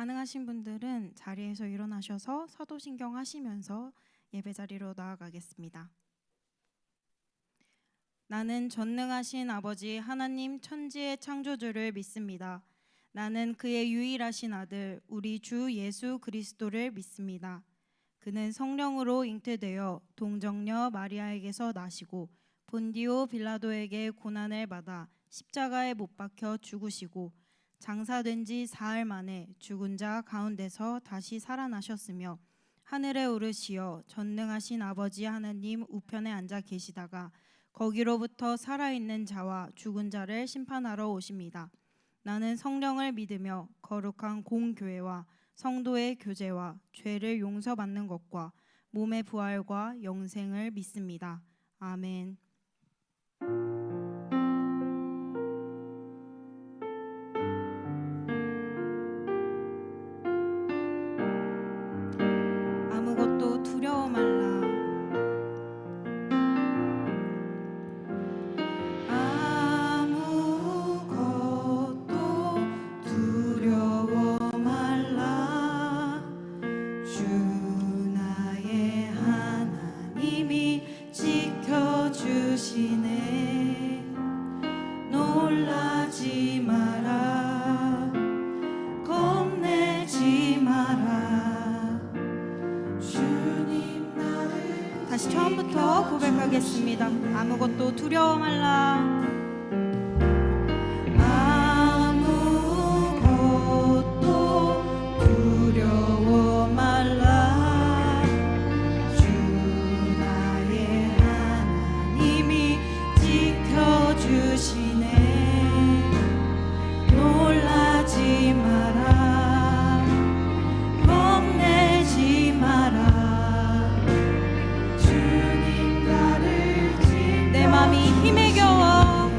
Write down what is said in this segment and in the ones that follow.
가능하신 분들은 자리에서 일어나셔서 사도신경 하시면서 예배 자리로 나아가겠습니다. 나는 전능하신 아버지 하나님 천지의 창조주를 믿습니다. 나는 그의 유일하신 아들 우리 주 예수 그리스도를 믿습니다. 그는 성령으로 잉태되어 동정녀 마리아에게서 나시고 본디오 빌라도에게 고난을 받아 십자가에 못 박혀 죽으시고 장사된 지 사흘 만에 죽은 자 가운데서 다시 살아나셨으며 하늘에 오르시어 전능하신 아버지 하나님 우편에 앉아 계시다가 거기로부터 살아있는 자와 죽은 자를 심판하러 오십니다. 나는 성령을 믿으며 거룩한 공교회와 성도의 교제와 죄를 용서받는 것과 몸의 부활과 영생을 믿습니다. 아멘. 아무것도 두려워 말라. 놀라지 마라, 겁내지 마라. 주님 나를 다시 처음부터 고백하겠습니다. 아무것도 두려워 말라. 아무것도 두려워 말라. 주 나의 하나님이 지켜주시네. 놀라지 마라, 겁내지 마라. 주님 나를 내 맘이 힘에 겨워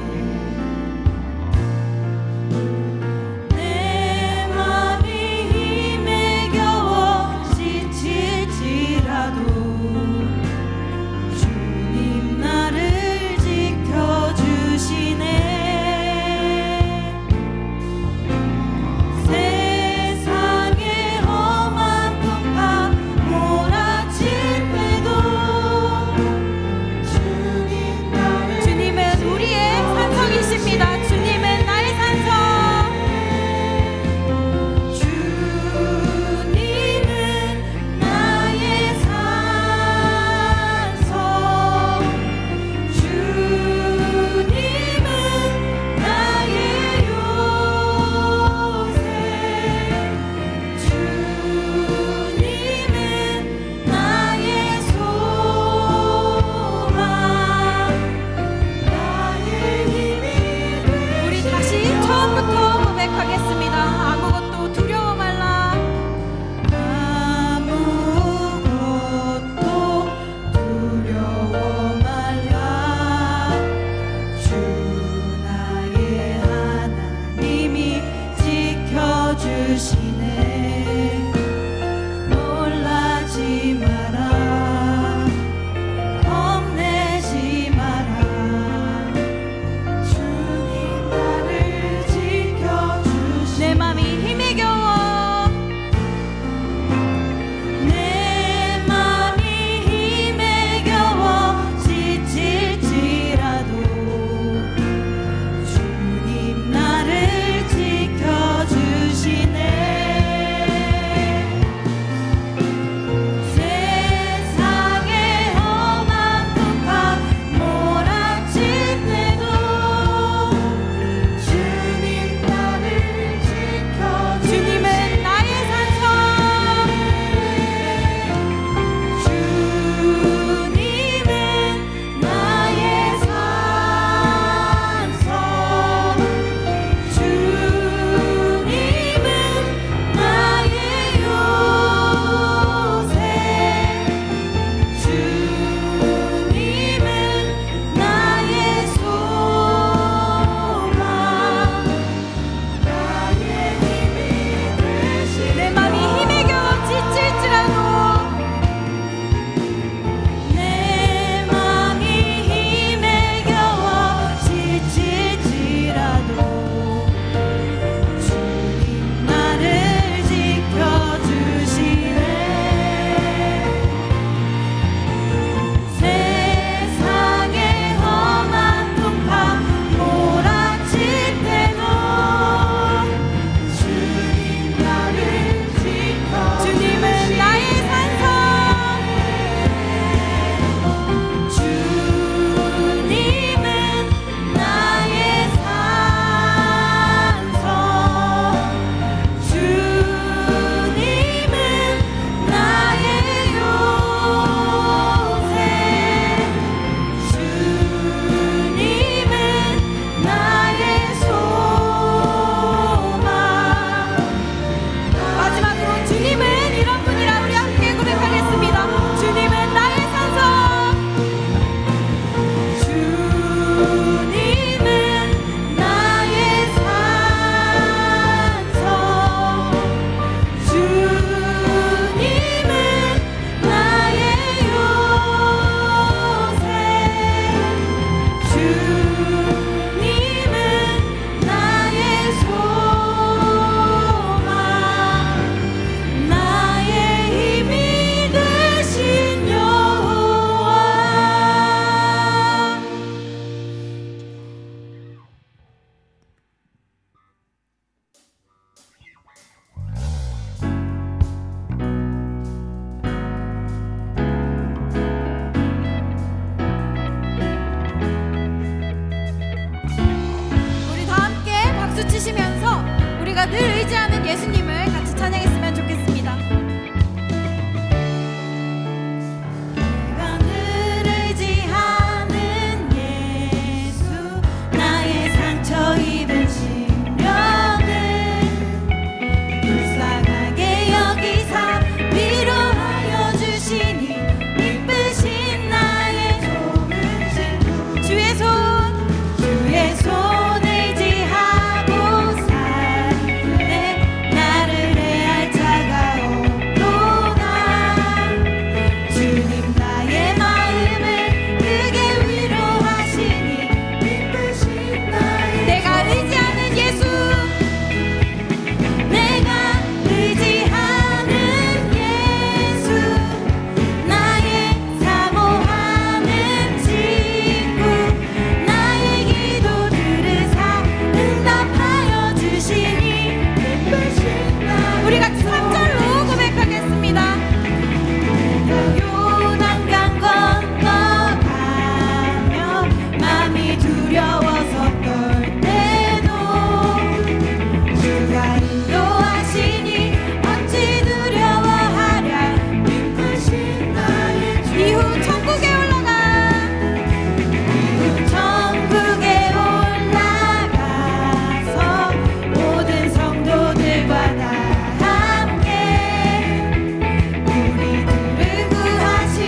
우리가 늘 의지하는 예수님을 같이 찬양했으면 좋겠습니다. 내가 늘 의지하는 예수 나의 상처 입은 심령을 불쌍하게 여기사 위로하여 주시니 이쁘신 나의 좋은 친구 주의 손 의지하고 살래 나를 해할 자가 없도다 주님 나의 마음을 크게 위로하시니 이쁘신 나의 내가 의지하는 예수 내가 의지하는 예수 나의 사모하는 친구 나의 기도 들으사 응답하여 주시니 이쁘신 나의 우리 같이 3절로 고백하겠습니다. 요단강 건너가며 맘이 두려워서 떨 때도 주가 인도하시니 어찌 두려워하랴 이쁘신 나의 주 이후 천국에 올라가 천국에 올라가서 모든 성도들과 다 함께 우리들을 구하신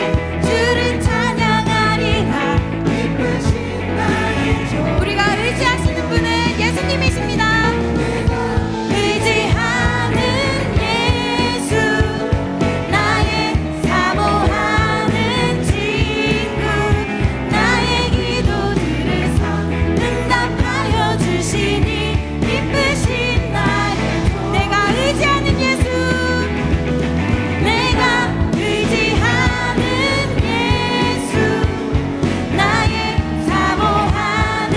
주를 찬양하리라 이쁘신 나의 주 우리가 의지하시는 분은 예수님이십니다. 의지하는 예수 나의 사모하는 친구 나의 기도 들으사 응답하여 주시니 이쁘신 나의 주 내가 의지하는 예수 내가 의지하는 예수 나의 사모하는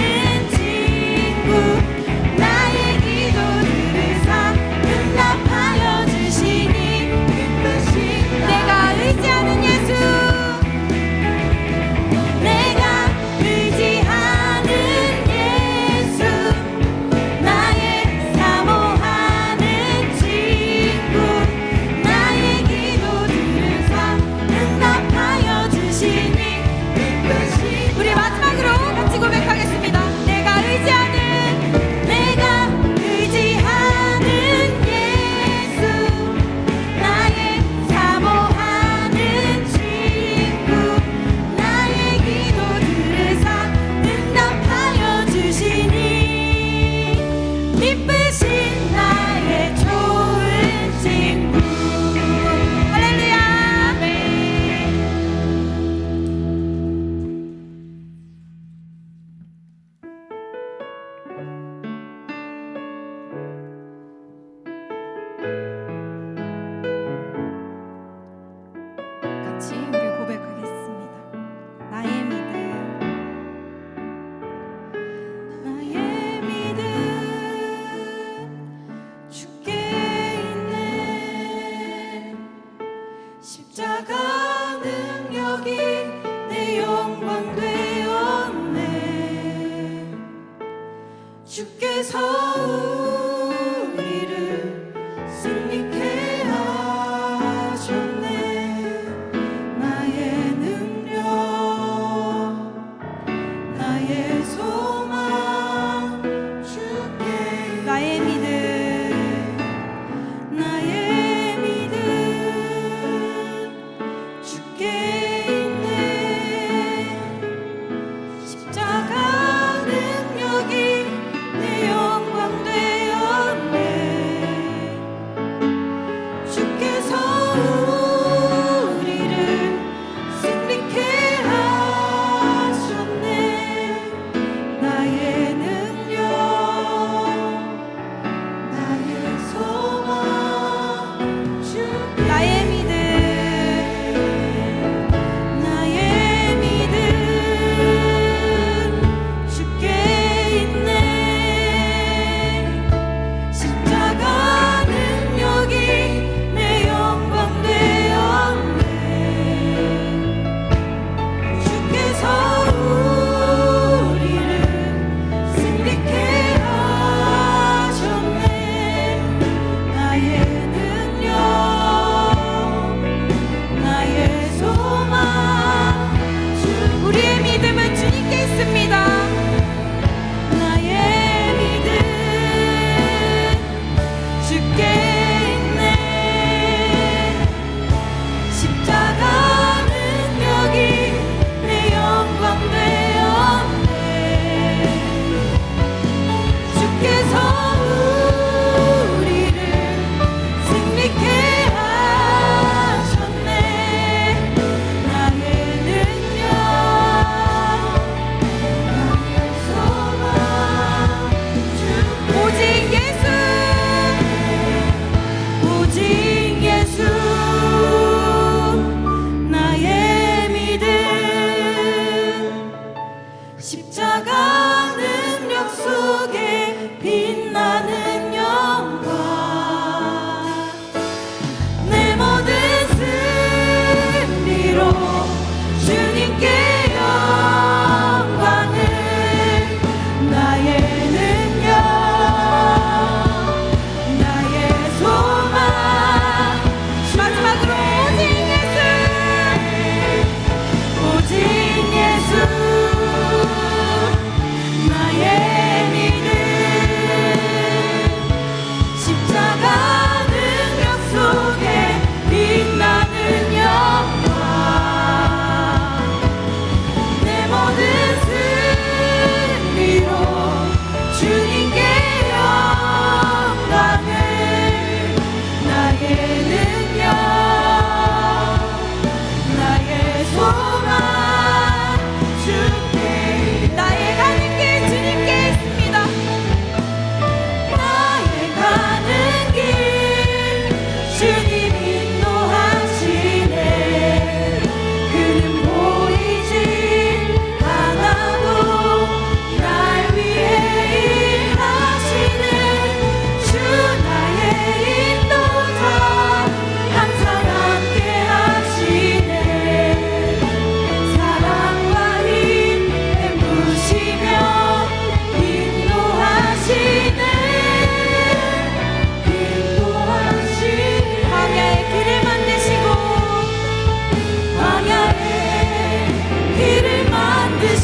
친구 나의 기도 들으사 응답하여 주시니 이쁘신 내가 의지하는 예수 내가 의지하는 예수 나의 사모하는 친구 나의 기도 들으사 응답하여 주시니 이쁘신 우리 마지막으로 같이 고백하겠습니다. 내가 의지하는 예수 나의 사모하는 친구 나의 기도 들으사 응답하여 주시니 이쁘신 나의 좋은 친구 할렐루야. 같이 우리 고백하겠습니다. 나의 믿음 나의 믿음 주께 있네 십자가 능력이 내 영광 되었네 주께서 우리를 승리케 하셨네 나의 능력 나의 소망 주께 나의 믿음 나의 믿음 주께 있네 십자가 능력이 내 영광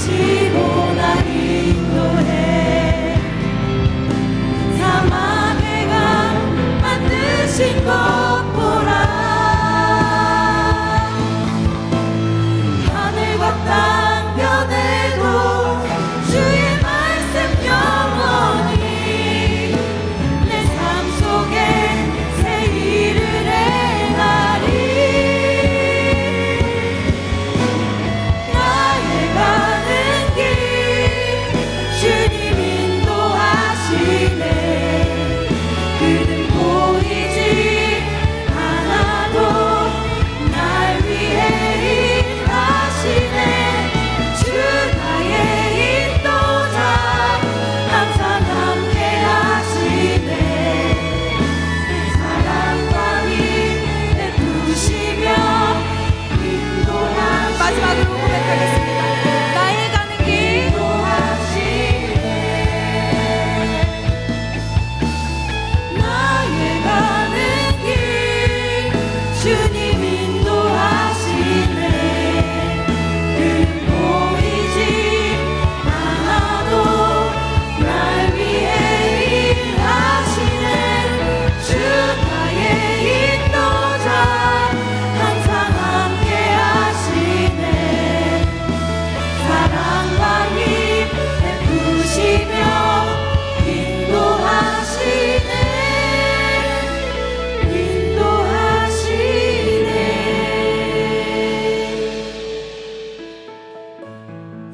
하시고 나 인도해 사막의 강 만드신 것 보라 하늘과 땅 변해도 주의 말씀 영원히 내 삶 속에 새 일을 행하리 나의 가는 길 주님 인도하시네 그는 보이지 않아도 날 위해 일하시네 주 나의 인도자 항상 함께 하시네 사랑과 힘 베푸시며 인도하시네 마지막으로 고백하겠습니다. 나의 가는 길 인도하시네 나의 가는 길 주님 인도하시네 그 보이지 않아도 날 위해 일하시네 주 나의 인도자 항상 함께 하시네 사랑과 힘 베푸시며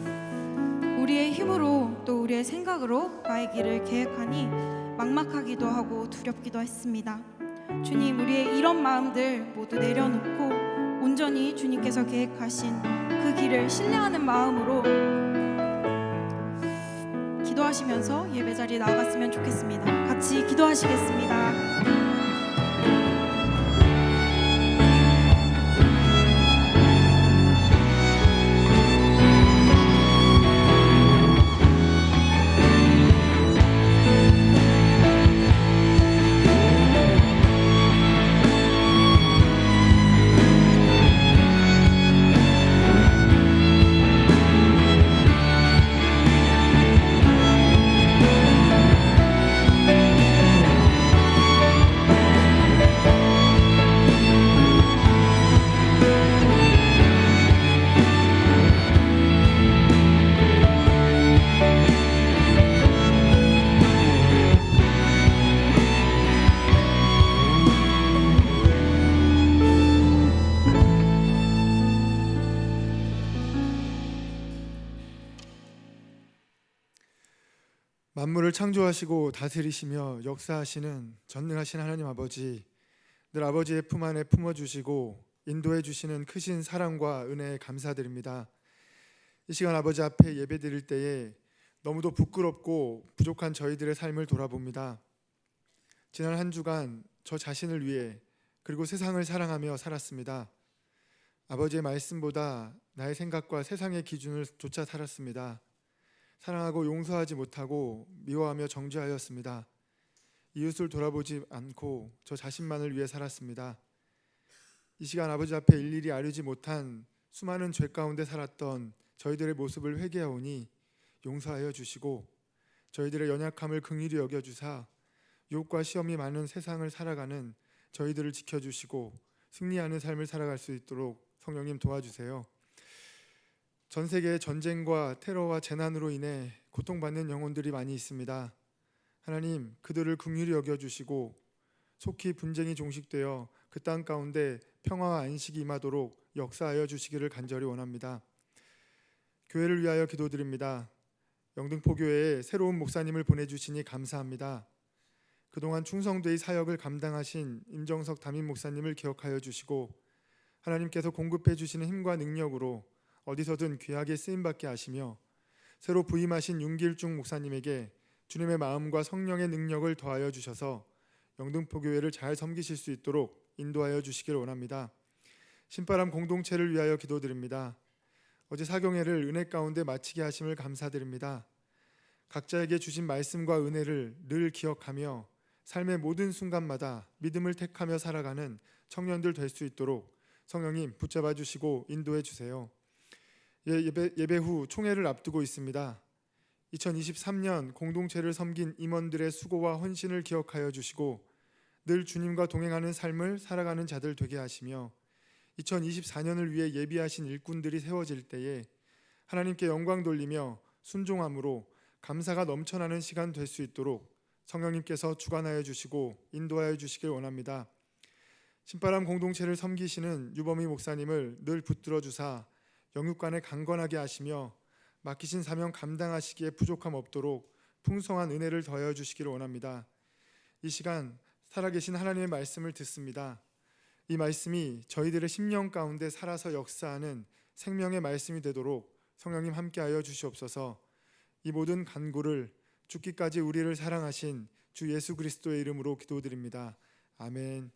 인도하시네 우리의 힘으로 또 우리의 생각으로 나의 길을 계획하니 막막하기도 하고 두렵기도 했습니다. 주님, 우리의 이런 마음들 모두 내려놓고 온전히 주님께서 계획하신 그 길을 신뢰하는 마음으로 기도하시면서 예배 자리에 나아갔으면 좋겠습니다. 같이 기도하시겠습니다. 만물을 창조하시고 다스리시며 역사하시는 전능하신 하나님 아버지, 늘 아버지의 품 안에 품어주시고 인도해 주시는 크신 사랑과 은혜에 감사드립니다. 이 시간 아버지 앞에 예배드릴 때에 너무도 부끄럽고 부족한 저희들의 삶을 돌아봅니다. 지난 한 주간 저 자신을 위해 그리고 세상을 사랑하며 살았습니다. 아버지의 말씀보다 나의 생각과 세상의 기준을 쫓아 살았습니다. 사랑하고 용서하지 못하고 미워하며 정죄하였습니다. 이웃을 돌아보지 않고 저 자신만을 위해 살았습니다. 이 시간 아버지 앞에 일일이 아뢰지 못한 수많은 죄 가운데 살았던 저희들의 모습을 회개하오니 용서하여 주시고 저희들의 연약함을 긍휼히 여겨주사 유혹과 시험이 많은 세상을 살아가는 저희들을 지켜주시고 승리하는 삶을 살아갈 수 있도록 성령님 도와주세요. 전 세계의 전쟁과 테러와 재난으로 인해 고통받는 영혼들이 많이 있습니다. 하나님, 그들을 긍휼히 여겨주시고 속히 분쟁이 종식되어 그 땅 가운데 평화와 안식이 임하도록 역사하여 주시기를 간절히 원합니다. 교회를 위하여 기도드립니다. 영등포교회에 새로운 목사님을 보내주시니 감사합니다. 그동안 충성되이 사역을 감당하신 임정석 담임 목사님을 기억하여 주시고 하나님께서 공급해 주시는 힘과 능력으로 어디서든 귀하게 쓰임받게 하시며 새로 부임하신 윤길중 목사님에게 주님의 마음과 성령의 능력을 더하여 주셔서 영등포교회를 잘 섬기실 수 있도록 인도하여 주시길 원합니다. 신바람 공동체를 위하여 기도드립니다. 어제 사경회를 은혜 가운데 마치게 하심을 감사드립니다. 각자에게 주신 말씀과 은혜를 늘 기억하며 삶의 모든 순간마다 믿음을 택하며 살아가는 청년들 될 수 있도록 성령님 붙잡아 주시고 인도해 주세요. 예배 후 총회를 앞두고 있습니다. 2023년 공동체를 섬긴 임원들의 수고와 헌신을 기억하여 주시고 늘 주님과 동행하는 삶을 살아가는 자들 되게 하시며 2024년을 위해 예비하신 일꾼들이 세워질 때에 하나님께 영광 돌리며 순종함으로 감사가 넘쳐나는 시간 될 수 있도록 성령님께서 주관하여 주시고 인도하여 주시길 원합니다. 신바람 공동체를 섬기시는 유범희 목사님을 늘 붙들어 주사 영육간에 강건하게 하시며 맡기신 사명 감당하시기에 부족함 없도록 풍성한 은혜를 더하여 주시기를 원합니다. 이 시간 살아계신 하나님의 말씀을 듣습니다. 이 말씀이 저희들의 심령 가운데 살아서 역사하는 생명의 말씀이 되도록 성령님 함께하여 주시옵소서. 이 모든 간구를 죽기까지 우리를 사랑하신 주 예수 그리스도의 이름으로 기도드립니다. 아멘.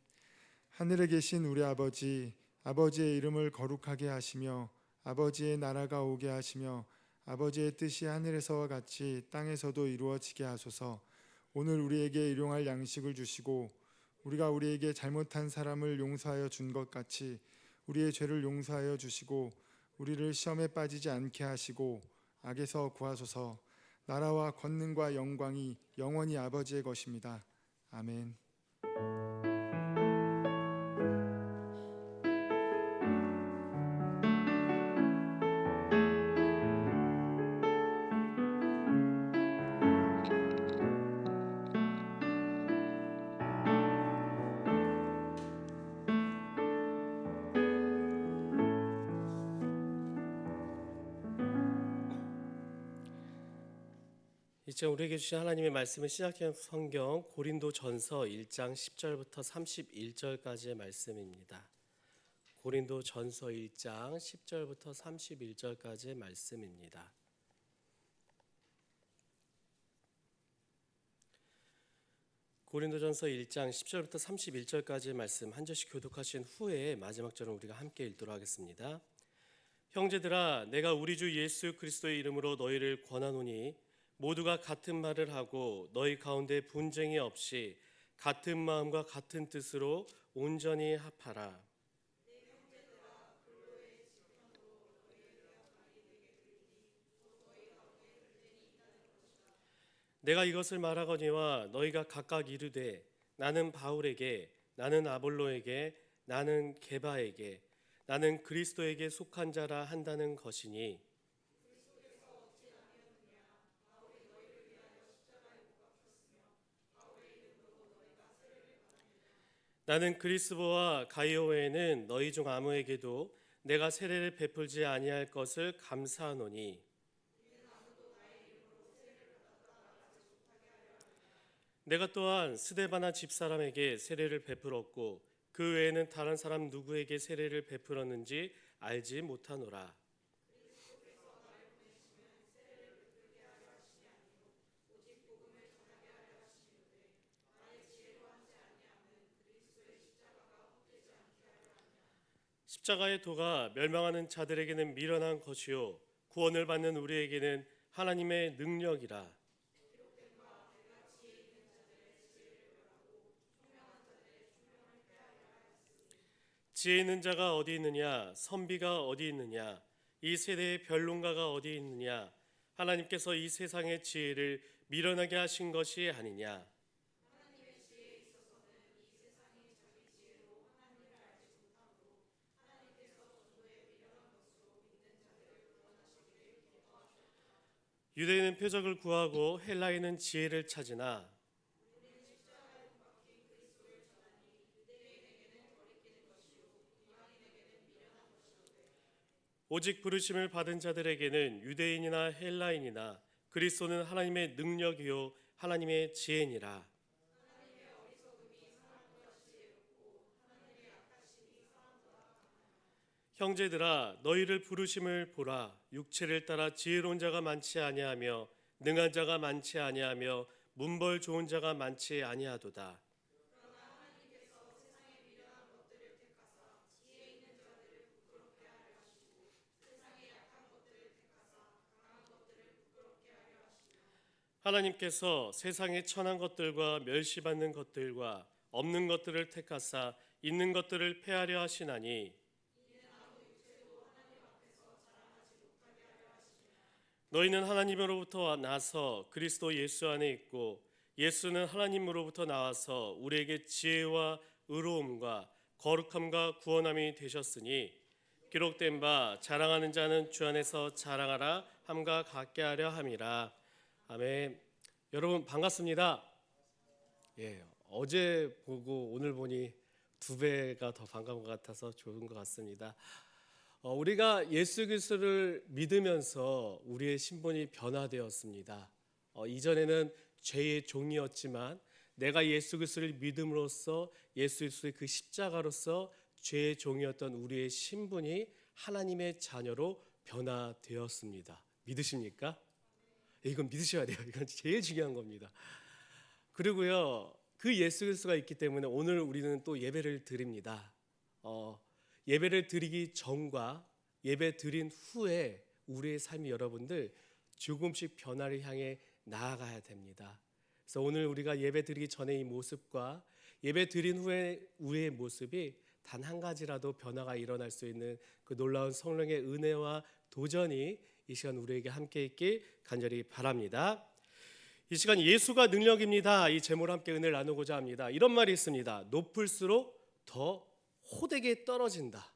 하늘에 계신 우리 아버지, 아버지의 이름을 거룩하게 하시며 아버지의 나라가 오게 하시며 아버지의 뜻이 하늘에서와 같이 땅에서도 이루어지게 하소서. 오늘 우리에게 일용할 양식을 주시고 우리가 우리에게 잘못한 사람을 용서하여 준 것 같이 우리의 죄를 용서하여 주시고 우리를 시험에 빠지지 않게 하시고 악에서 구하소서. 나라와 권능과 영광이 영원히 아버지의 것입니다. 아멘. 이제 우리에게 주신 하나님의 말씀은 신약성 성경 고린도전서 1장 10절부터 31절까지의 말씀입니다. 고린도전서 1장 10절부터 31절까지의 말씀입니다. 고린도전서 1장 10절부터 31절까지의 말씀 한 절씩 교독하신 후에 마지막 절은 우리가 함께 읽도록 하겠습니다. 형제들아, 내가 우리 주 예수 그리스도의 이름으로 너희를 권하노니 모두가 같은 말을 하고 너희 가운데 분쟁이 없이 같은 마음과 같은 뜻으로 온전히 합하라. 내가 이것을 말하거니와 너희가 각각 이르되 나는 바울에게, 나는 아볼로에게, 나는 게바에게, 나는 그리스도에게 속한 자라 한다는 것이니 나는 그리스도와 가이오 외에는 너희 중 아무에게도 내가 세례를 베풀지 아니할 것을 감사하노니 내가 또한 스데바나 집사람에게 세례를 베풀었고 그 외에는 다른 사람 누구에게 세례를 베풀었는지 알지 못하노라. 십자가의 도가 멸망하는 자들에게는 미련한 것이요 구원을 받는 우리에게는 하나님의 능력이라. 지혜 있는 자가 어디 있느냐, 선비가 어디 있느냐, 이 세대의 변론가가 어디 있느냐. 하나님께서 이 세상의 지혜를 미련하게 하신 것이 아니냐. 유대인은 표적을 구하고 헬라인은 지혜를 찾으나 오직 부르심을 받은 자들에게는 유대인이나 헬라인이나 그리스도는 하나님의 능력이요 하나님의 지혜니라. 형제들아, 너희를 부르심을 보라. 육체를 따라 지혜로운 자가 많지 아니하며 능한 자가 많지 아니하며 문벌 좋은 자가 많지 아니하도다. 하나님께서 세상의 천한 것들과 멸시받는 것들과 없는 것들을 택하사 있는 것들을 폐하려 하시나니 너희는 하나님으로부터 나서 그리스도 예수 안에 있고 예수는 하나님으로부터 나와서 우리에게 지혜와 의로움과 거룩함과 구원함이 되셨으니 기록된 바 자랑하는 자는 주 안에서 자랑하라 함과 같게 하려 함이라. 아멘. 여러분 반갑습니다. 예, 어제 보고 오늘 보니 두 배가 더 반가운 것 같아서 좋은 것 같습니다. 우리가 예수 그리스도를 믿으면서 우리의 신분이 변화되었습니다. 이전에는 죄의 종이었지만 내가 예수 그리스도를 믿음으로써 예수 그리스도의 그 십자가로서 죄의 종이었던 우리의 신분이 하나님의 자녀로 변화되었습니다. 믿으십니까? 이건 믿으셔야 돼요. 이건 제일 중요한 겁니다. 그리고요, 그 예수 그리스도가 있기 때문에 오늘 우리는 또 예배를 드립니다. 예배를 드리기 전과 예배 드린 후에 우리의 삶이 여러분들 조금씩 변화를 향해 나아가야 됩니다. 그래서 오늘 우리가 예배 드리기 전에 이 모습과 예배 드린 후에 우리의 모습이 단 한 가지라도 변화가 일어날 수 있는 그 놀라운 성령의 은혜와 도전이 이 시간 우리에게 함께 있길 간절히 바랍니다. 이 시간 예수가 능력입니다. 이 제목으로 함께 은혜를 나누고자 합니다. 이런 말이 있습니다. 높을수록 더 호되게 떨어진다.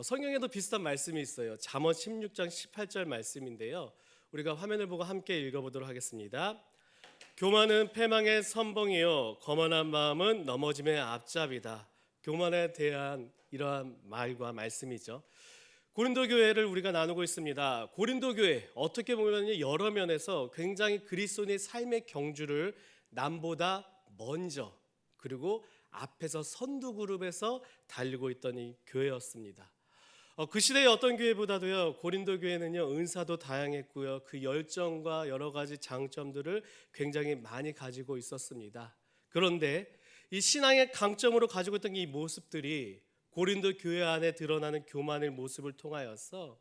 성경에도 비슷한 말씀이 있어요. 잠언 16장 18절 말씀인데요. 우리가 화면을 보고 함께 읽어보도록 하겠습니다. 교만은 패망의 선봉이요 거만한 마음은 넘어짐의 앞잡이다. 교만에 대한 이러한 말과 말씀이죠. 고린도 교회를 우리가 나누고 있습니다. 고린도 교회 어떻게 보면 여러 면에서 굉장히 그리스도인의 삶의 경주를 남보다 먼저 그리고 앞에서 선두 그룹에서 달리고 있던 이 교회였습니다. 그 시대의 어떤 교회보다도요 고린도 교회는요 은사도 다양했고요 그 열정과 여러 가지 장점들을 굉장히 많이 가지고 있었습니다. 그런데 이 신앙의 강점으로 가지고 있던 이 모습들이 고린도 교회 안에 드러나는 교만의 모습을 통하여서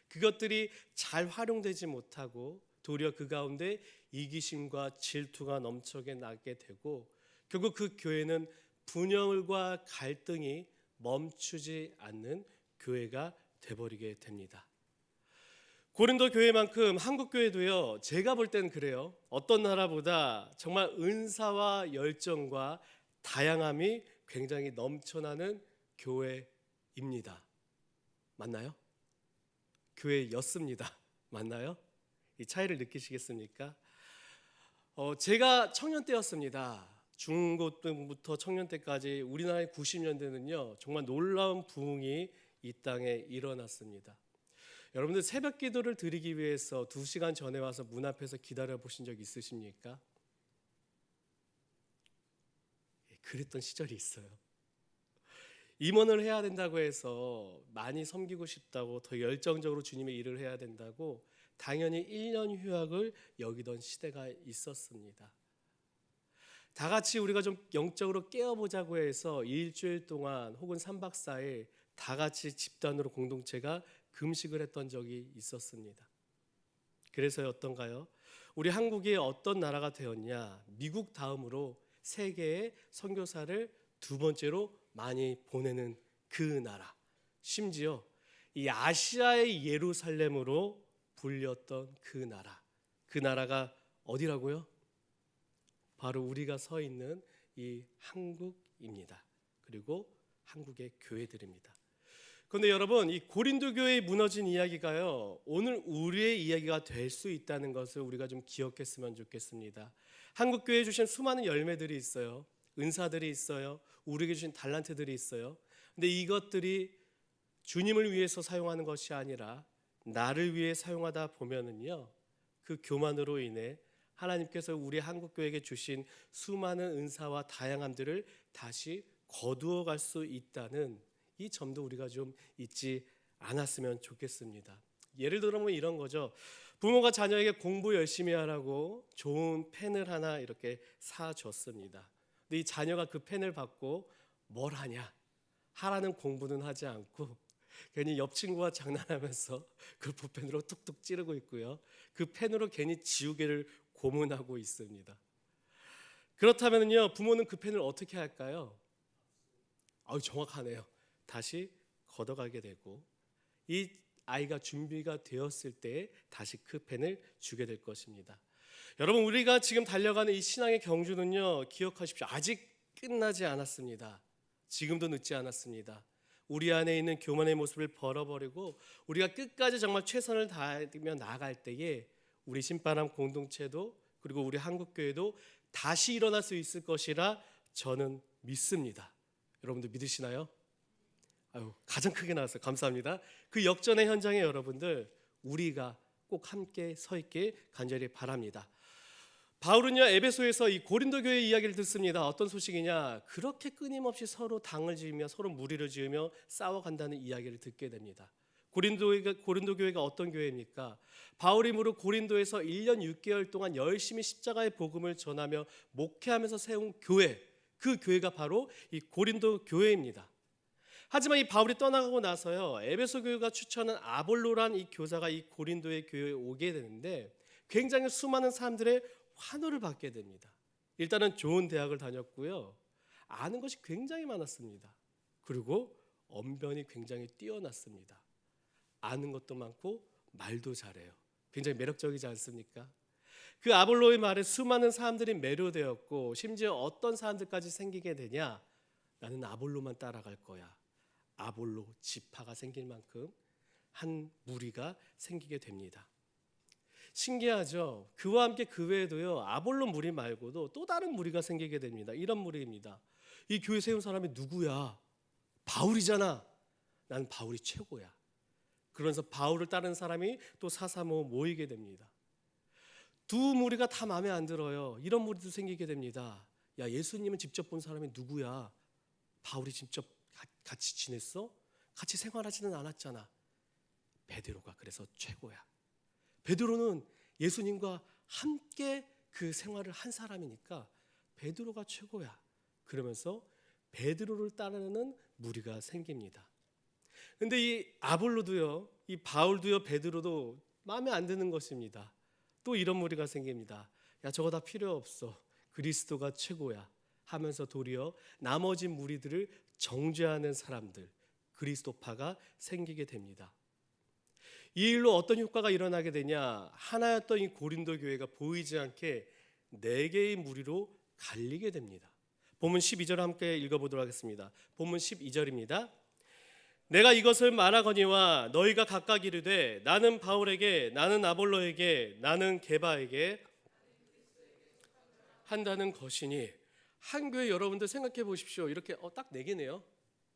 그것들이 잘 활용되지 못하고 도리어 그 가운데 이기심과 질투가 넘쳐게 나게 되고 결국 그 교회는 분열과 갈등이 멈추지 않는 교회가 돼버리게 됩니다. 고린도 교회만큼 한국 교회도요 제가 볼 때는 그래요. 어떤 나라보다 정말 은사와 열정과 다양함이 굉장히 넘쳐나는 교회입니다. 맞나요? 교회였습니다. 맞나요? 이 차이를 느끼시겠습니까? 제가 청년 때였습니다. 중고 때부터 청년 때까지 우리나라의 90년대는요 정말 놀라운 부흥이 이 땅에 일어났습니다. 여러분들 새벽 기도를 드리기 위해서 2시간 전에 와서 문 앞에서 기다려 보신 적 있으십니까? 그랬던 시절이 있어요. 임원을 해야 된다고 해서 많이 섬기고 싶다고 더 열정적으로 주님의 일을 해야 된다고 당연히 1년 휴학을 여기던 시대가 있었습니다. 다 같이 우리가 좀 영적으로 깨어보자고 해서 일주일 동안 혹은 3박 4일 다 같이 집단으로 공동체가 금식을 했던 적이 있었습니다. 그래서 어떤가요? 우리 한국이 어떤 나라가 되었냐? 미국 다음으로 세계에 선교사를 두 번째로 많이 보내는 그 나라. 심지어 이 아시아의 예루살렘으로 불렸던 그 나라. 그 나라가 어디라고요? 바로 우리가 서 있는 이 한국입니다. 그리고 한국의 교회들입니다. 그런데 여러분 이 고린도 교회의 무너진 이야기가요 오늘 우리의 이야기가 될 수 있다는 것을 우리가 좀 기억했으면 좋겠습니다. 한국 교회에 주신 수많은 열매들이 있어요. 은사들이 있어요. 우리에게 주신 달란트들이 있어요. 근데 이것들이 주님을 위해서 사용하는 것이 아니라 나를 위해 사용하다 보면은요 그 교만으로 인해 하나님께서 우리 한국 교회에게 주신 수많은 은사와 다양함들을 다시 거두어 갈 수 있다는 이 점도 우리가 좀 잊지 않았으면 좋겠습니다. 예를 들면 이런 거죠. 부모가 자녀에게 공부 열심히 하라고 좋은 펜을 하나 이렇게 사줬습니다. 근데 이 자녀가 그 펜을 받고 뭘 하냐? 하라는 공부는 하지 않고 괜히 옆 친구와 장난하면서 그 붓펜으로 툭툭 찌르고 있고요. 그 펜으로 괜히 지우개를 고문하고 있습니다. 그렇다면요, 부모는 그 펜을 어떻게 할까요? 정확하네요. 다시 걷어가게 되고 이 아이가 준비가 되었을 때 다시 그 펜을 주게 될 것입니다. 여러분, 우리가 지금 달려가는 이 신앙의 경주는요, 기억하십시오. 아직 끝나지 않았습니다. 지금도 늦지 않았습니다. 우리 안에 있는 교만의 모습을 벌어버리고 우리가 끝까지 정말 최선을 다하며 나아갈 때에 우리 신바람 공동체도, 그리고 우리 한국교회도 다시 일어날 수 있을 것이라 저는 믿습니다. 여러분들 믿으시나요? 가장 크게 나왔어요. 감사합니다. 그 역전의 현장에 여러분들, 우리가 꼭 함께 서 있게 간절히 바랍니다. 바울은요, 에베소에서 이 고린도 교회 이야기를 듣습니다. 어떤 소식이냐? 그렇게 끊임없이 서로 당을 지으며 서로 무리를 지으며 싸워간다는 이야기를 듣게 됩니다. 고린도 교회가 어떤 교회입니까? 바울이 무릇 고린도에서 1년 6개월 동안 열심히 십자가의 복음을 전하며 목회하면서 세운 교회, 그 교회가 바로 이 고린도 교회입니다. 하지만 이 바울이 떠나가고 나서요, 에베소 교회가 추천한 아볼로란 이 교사가 이 고린도의 교회에 오게 되는데 굉장히 수많은 사람들의 환호를 받게 됩니다. 일단은 좋은 대학을 다녔고요, 아는 것이 굉장히 많았습니다. 그리고 언변이 굉장히 뛰어났습니다. 아는 것도 많고 말도 잘해요. 굉장히 매력적이지 않습니까? 그 아볼로의 말에 수많은 사람들이 매료되었고, 심지어 어떤 사람들까지 생기게 되냐? 나는 아볼로만 따라갈 거야. 아볼로 지파가 생길 만큼 한 무리가 생기게 됩니다. 신기하죠? 그와 함께 그 외에도요, 아볼로 무리 말고도 또 다른 무리가 생기게 됩니다. 이런 무리입니다. 이 교회 세운 사람이 누구야? 바울이잖아. 난 바울이 최고야. 그러면서 바울을 따르는 사람이 또 사사모 모이게 됩니다. 두 무리가 다 마음에 안 들어요. 이런 무리도 생기게 됩니다. 야, 예수님은 직접 본 사람이 누구야? 바울이 직접 같이 지냈어? 같이 생활하지는 않았잖아. 베드로가 그래서 최고야. 베드로는 예수님과 함께 그 생활을 한 사람이니까 베드로가 최고야. 그러면서 베드로를 따르는 무리가 생깁니다. 근데 이 아볼로도요, 이 바울도요, 베드로도 마음에 안 드는 것입니다. 또 이런 무리가 생깁니다. 야, 저거 다 필요 없어. 그리스도가 최고야 하면서 도리어 나머지 무리들을 정죄하는 사람들, 그리스도파가 생기게 됩니다. 이 일로 어떤 효과가 일어나게 되냐? 하나였던 이 고린도 교회가 보이지 않게 4개의 무리로 갈리게 됩니다. 본문 12절 함께 읽어보도록 하겠습니다. 본문 12절입니다. 내가 이것을 말하거니와 너희가 각각 이르되 나는 바울에게, 나는 아볼로에게, 나는 게바에게 한다는 것이니. 한 교회 여러분들 생각해 보십시오. 이렇게 딱 4개네요.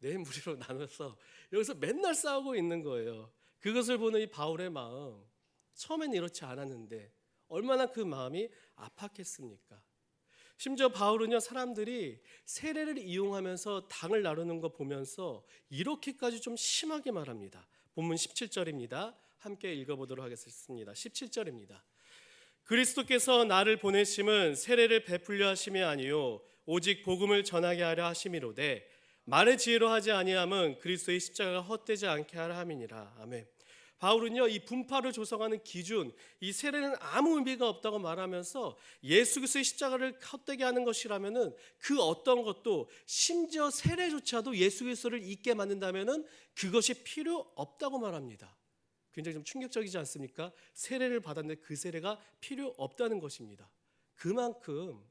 4무리로 나눠서 여기서 맨날 싸우고 있는 거예요. 그것을 보는 이 바울의 마음, 처음엔 이렇지 않았는데 얼마나 그 마음이 아팠겠습니까? 심지어 바울은요, 사람들이 세례를 이용하면서 당을 나누는 거 보면서 이렇게까지 좀 심하게 말합니다. 본문 17절입니다. 함께 읽어보도록 하겠습니다. 17절입니다. 그리스도께서 나를 보내심은 세례를 베풀려 하심이 아니요 오직 복음을 전하게 하려 하심이로되 말의 지혜로 하지 아니함은 그리스도의 십자가가 헛되지 않게 하려 함이니라. 아멘. 바울은요, 이 분파를 조성하는 기준, 이 세례는 아무 의미가 없다고 말하면서 예수 그리스도의 십자가를 헛되게 하는 것이라면은 그 어떤 것도, 심지어 세례조차도 예수 그리스도를 잊게 만든다면은 그것이 필요 없다고 말합니다. 굉장히 좀 충격적이지 않습니까? 세례를 받았는데 그 세례가 필요 없다는 것입니다. 그만큼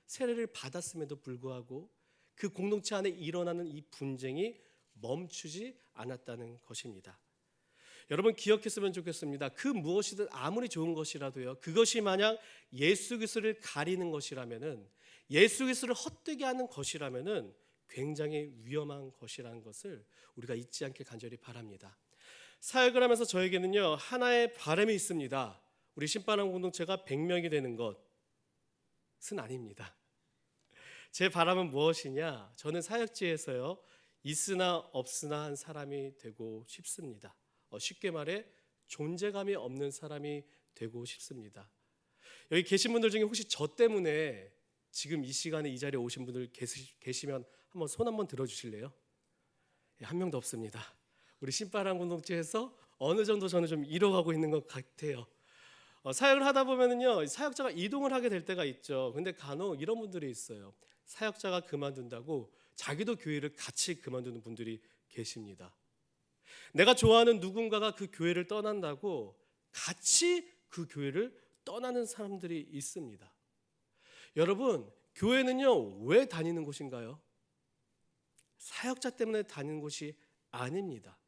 세례를 받았음에도 불구하고 그 공동체 안에 일어나는 이 분쟁이 멈추지 않았다는 것입니다. 여러분 기억했으면 좋겠습니다. 그 무엇이든 아무리 좋은 것이라도요, 그것이 만약 예수 그리스도를 가리는 것이라면은, 예수 그리스도를 헛되게 하는 것이라면은 굉장히 위험한 것이라는 것을 우리가 잊지 않게 간절히 바랍니다. 사역을 하면서 저에게는요, 하나의 바람이 있습니다. 우리 신바람 공동체가 100명이 되는 것은 아닙니다. 제 바람은 무엇이냐? 저는 사역지에서요, 있으나 없으나 한 사람이 되고 싶습니다. 쉽게 말해 존재감이 없는 사람이 되고 싶습니다. 여기 계신 분들 중에 혹시 저 때문에 지금 이 시간에 이 자리에 오신 분들 계시면 한번 손 한번 들어주실래요? 한 명도 없습니다. 우리 신바람 공동체에서 어느 정도 저는 좀 이뤄가고 있는 것 같아요. 사역을 하다 보면은요, 사역자가 이동을 하게 될 때가 있죠. 근데 간혹 이런 분들이 있어요. 사역자가 그만둔다고 자기도 교회를 같이 그만두는 분들이 계십니다. 내가 좋아하는 누군가가 그 교회를 떠난다고 같이 그 교회를 떠나는 사람들이 있습니다. 여러분, 교회는요, 왜 다니는 곳인가요? 사역자 때문에 다니는 곳이 아닙니다.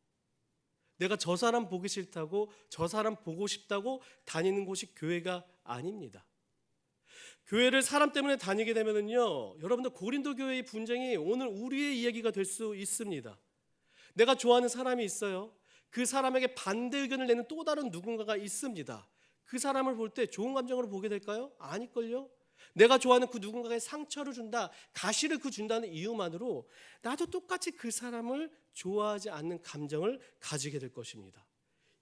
내가 저 사람 보기 싫다고, 저 사람 보고 싶다고 다니는 곳이 교회가 아닙니다. 교회를 사람 때문에 다니게 되면은요, 여러분들 고린도 교회의 분쟁이 오늘 우리의 이야기가 될 수 있습니다. 내가 좋아하는 사람이 있어요. 그 사람에게 반대 의견을 내는 또 다른 누군가가 있습니다. 그 사람을 볼 때 좋은 감정으로 보게 될까요? 아닐걸요? 내가 좋아하는 그 누군가에게 상처를 준다, 가시를 준다는 이유만으로 나도 똑같이 그 사람을 좋아하지 않는 감정을 가지게 될 것입니다.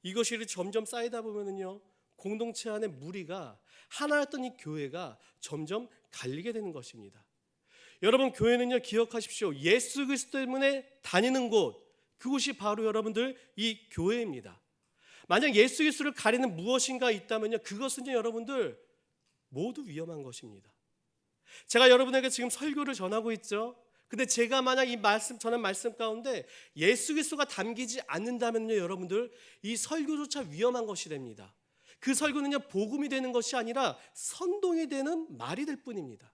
이것이 점점 쌓이다 보면은요, 공동체 안의 무리가 하나였던 이 교회가 점점 갈리게 되는 것입니다. 여러분, 교회는요, 기억하십시오. 예수 그리스도 때문에 다니는 곳, 그곳이 바로 여러분들 이 교회입니다. 만약 예수 그리스도를 가리는 무엇인가 있다면요, 그것은 여러분들 모두 위험한 것입니다. 제가 여러분에게 지금 설교를 전하고 있죠. 근데 제가 만약 이 말씀 전한 말씀 가운데 예수 그리스도가 담기지 않는다면요, 여러분들 이 설교조차 위험한 것이 됩니다. 그 설교는요, 복음이 되는 것이 아니라 선동이 되는 말이 될 뿐입니다.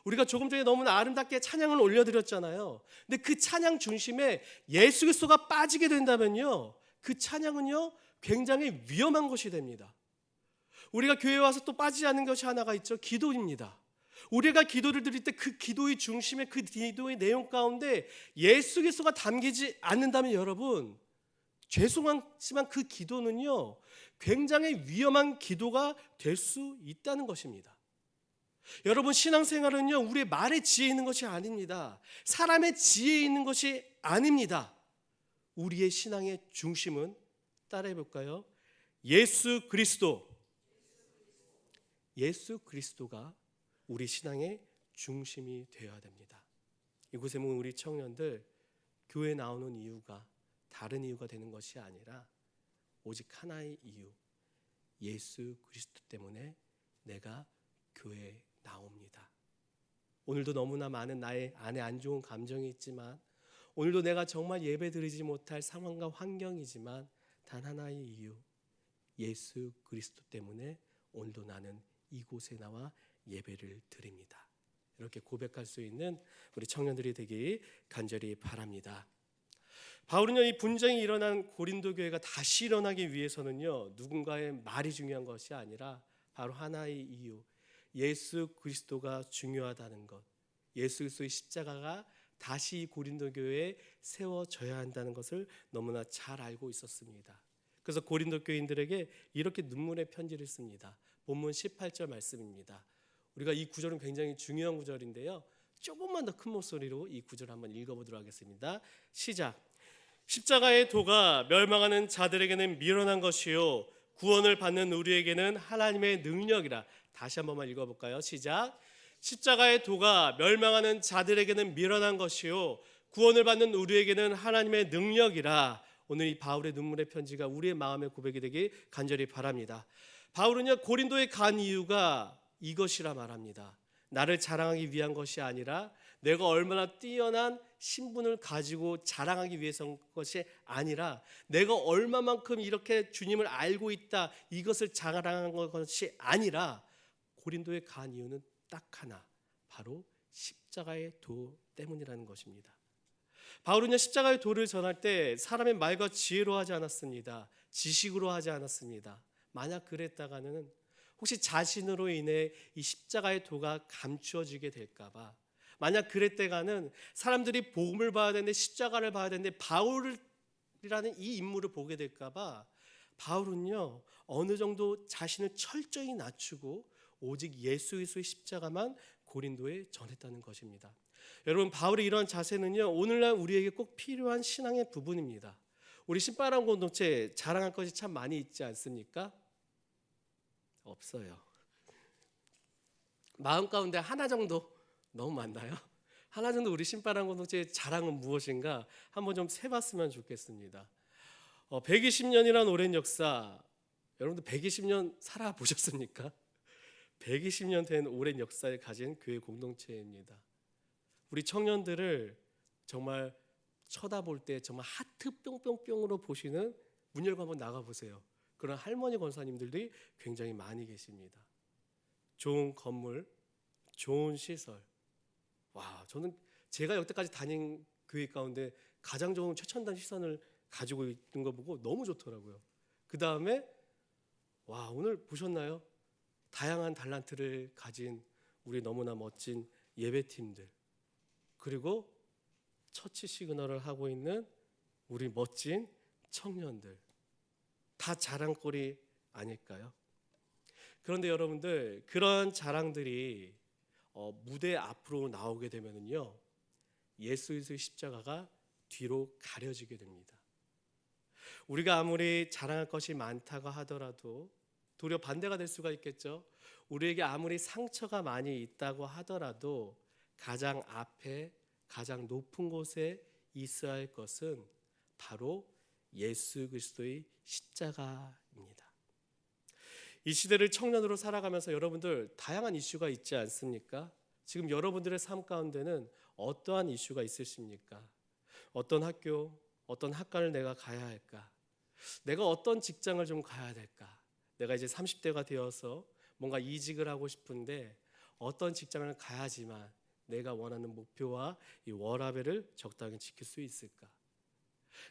우리가 조금 전에 너무나 아름답게 찬양을 올려드렸잖아요. 근데 그 찬양 중심에 예수 그리스도가 빠지게 된다면요, 그 찬양은요, 굉장히 위험한 것이 됩니다. 우리가 교회에 와서 또 빠지지 않는 것이 하나가 있죠. 기도입니다. 우리가 기도를 드릴 때 그 기도의 중심에, 그 기도의 내용 가운데 예수 그리스도가 담기지 않는다면 여러분, 죄송하지만 그 기도는요, 굉장히 위험한 기도가 될 수 있다는 것입니다. 여러분, 신앙생활은요, 우리의 말의 지혜에 있는 것이 아닙니다. 사람의 지혜에 있는 것이 아닙니다. 우리의 신앙의 중심은, 따라해 볼까요? 예수 그리스도가 우리 신앙의 중심이 되어야 됩니다. 이곳에 모인 우리 청년들, 교회 나오는 이유가 다른 이유가 되는 것이 아니라 오직 하나의 이유, 예수 그리스도 때문에 내가 교회에 나옵니다. 오늘도 너무나 많은 나의 안에 안 좋은 감정이 있지만, 오늘도 내가 정말 예배드리지 못할 상황과 환경이지만 단 하나의 이유, 예수 그리스도 때문에 오늘도 나는 이곳에 나와 예배를 드립니다. 이렇게 고백할 수 있는 우리 청년들이 되기 간절히 바랍니다. 바울은요, 이 분쟁이 일어난 고린도 교회가 다시 일어나기 위해서는요, 누군가의 말이 중요한 것이 아니라 바로 하나의 이유, 예수 그리스도가 중요하다는 것, 예수 그리스도의 십자가가 다시 고린도 교회에 세워져야 한다는 것을 너무나 잘 알고 있었습니다. 그래서 고린도 교인들에게 이렇게 눈물의 편지를 씁니다. 본문 18절 말씀입니다. 우리가 이 구절은 굉장히 중요한 구절인데요, 조금만 더 큰 목소리로 이 구절을 한번 읽어보도록 하겠습니다. 시작. 십자가의 도가 멸망하는 자들에게는 미련한 것이요 구원을 받는 우리에게는 하나님의 능력이라. 다시 한 번만 읽어볼까요? 시작. 십자가의 도가 멸망하는 자들에게는 미련한 것이요 구원을 받는 우리에게는 하나님의 능력이라. 오늘 이 바울의 눈물의 편지가 우리의 마음의 고백이 되기 간절히 바랍니다. 바울은요, 고린도에 간 이유가 이것이라 말합니다. 나를 자랑하기 위한 것이 아니라, 내가 얼마나 뛰어난 신분을 가지고 자랑하기 위해서인 것이 아니라, 내가 얼마만큼 이렇게 주님을 알고 있다, 이것을 자랑한 것이 아니라, 고린도에 간 이유는 딱 하나, 바로 십자가의 도 때문이라는 것입니다. 바울은요, 십자가의 도를 전할 때 사람의 말과 지혜로 하지 않았습니다. 지식으로 하지 않았습니다. 만약 그랬다가는 혹시 자신으로 인해 이 십자가의 도가 감추어지게 될까봐, 만약 그랬다가는 사람들이 복음을 봐야 되는데, 십자가를 봐야 되는데 바울이라는 이 인물을 보게 될까봐, 바울은요, 어느 정도 자신을 철저히 낮추고 오직 예수 그리스도의 십자가만 고린도에 전했다는 것입니다. 여러분, 바울의 이러한 자세는요, 오늘날 우리에게 꼭 필요한 신앙의 부분입니다. 우리 신바람 공동체 자랑할 것이 참 많이 있지 않습니까? 없어요. 마음 가운데 하나 정도, 너무 많나요? 하나 정도 우리 신바람 공동체의 자랑은 무엇인가 한번 좀 세봤으면 좋겠습니다. 120년이란 오랜 역사, 여러분들 120년 살아보셨습니까? 120년 된 오랜 역사를 가진 교회 공동체입니다. 우리 청년들을 정말 쳐다볼 때 정말 하트 뿅뿅뿅으로 보시는, 문 열고 한번 나가보세요. 그런 할머니 권사님들이 굉장히 많이 계십니다. 좋은 건물, 좋은 시설. 와, 저는 제가 여태까지 다닌 교회 가운데 가장 좋은 최첨단 시선을 가지고 있는 거 보고 너무 좋더라고요. 그 다음에 와, 오늘 보셨나요? 다양한 달란트를 가진 우리 너무나 멋진 예배팀들, 그리고 처치 시그널을 하고 있는 우리 멋진 청년들, 다 자랑거리 아닐까요? 그런데 여러분들, 그런 자랑들이 무대 앞으로 나오게 되면은요, 예수 그리스도의 십자가가 뒤로 가려지게 됩니다. 우리가 아무리 자랑할 것이 많다고 하더라도 도리어 반대가 될 수가 있겠죠. 우리에게 아무리 상처가 많이 있다고 하더라도 가장 앞에, 가장 높은 곳에 있어야 할 것은 바로 예수 그리스도의 십자가입니다. 이 시대를 청년으로 살아가면서 여러분들 다양한 이슈가 있지 않습니까? 지금 여러분들의 삶 가운데는 어떠한 이슈가 있으십니까? 어떤 학교, 어떤 학과를 내가 가야 할까? 내가 어떤 직장을 좀 가야 될까? 내가 이제 30대가 되어서 뭔가 이직을 하고 싶은데 어떤 직장을 가야지만 내가 원하는 목표와 이 워라밸을 적당히 지킬 수 있을까?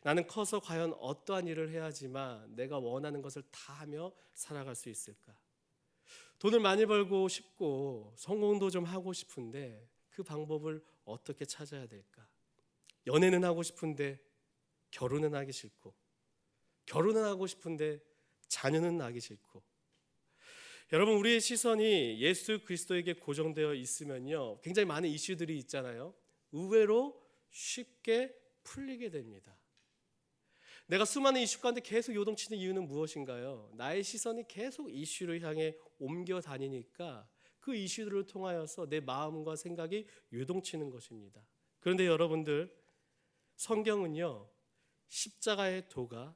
나는 커서 과연 어떠한 일을 해야지만 내가 원하는 것을 다 하며 살아갈 수 있을까? 돈을 많이 벌고 싶고 성공도 좀 하고 싶은데 그 방법을 어떻게 찾아야 될까? 연애는 하고 싶은데 결혼은 하기 싫고, 결혼은 하고 싶은데 자녀는 낳기 싫고. 여러분, 우리의 시선이 예수 그리스도에게 고정되어 있으면요, 굉장히 많은 이슈들이 있잖아요. 의외로 쉽게 풀리게 됩니다. 내가 수많은 이슈 가운데 계속 요동치는 이유는 무엇인가요? 나의 시선이 계속 이슈를 향해 옮겨 다니니까 그 이슈들을 통하여서 내 마음과 생각이 요동치는 것입니다. 그런데 여러분들, 성경은요, 십자가의 도가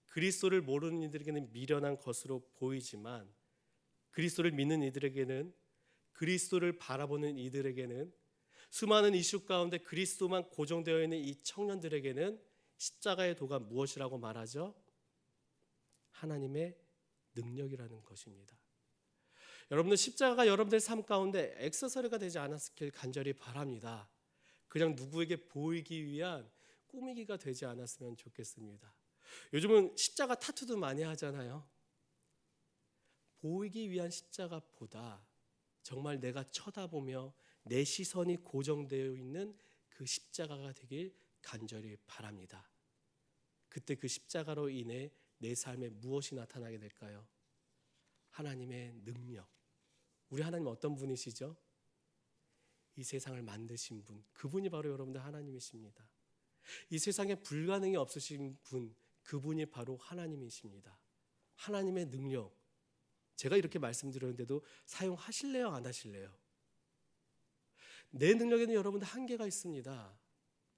그리스도를 모르는 이들에게는 미련한 것으로 보이지만 그리스도를 믿는 이들에게는, 그리스도를 바라보는 이들에게는, 수많은 이슈 가운데 그리스도만 고정되어 있는 이 청년들에게는 십자가의 도가 무엇이라고 말하죠? 하나님의 능력이라는 것입니다. 여러분들, 십자가가 여러분들 삶 가운데 액세서리가 되지 않았길 간절히 바랍니다. 그냥 누구에게 보이기 위한 꾸미기가 되지 않았으면 좋겠습니다. 요즘은 십자가 타투도 많이 하잖아요. 보이기 위한 십자가보다 정말 내가 쳐다보며 내 시선이 고정되어 있는 그 십자가가 되길 간절히 바랍니다. 그때 그 십자가로 인해 내 삶에 무엇이 나타나게 될까요? 하나님의 능력. 우리 하나님 어떤 분이시죠? 이 세상을 만드신 분, 그분이 바로 여러분들 하나님이십니다. 이 세상에 불가능이 없으신 분, 그분이 바로 하나님이십니다. 하나님의 능력, 제가 이렇게 말씀드렸는데도 사용하실래요, 안 하실래요? 내 능력에는 여러분들 한계가 있습니다.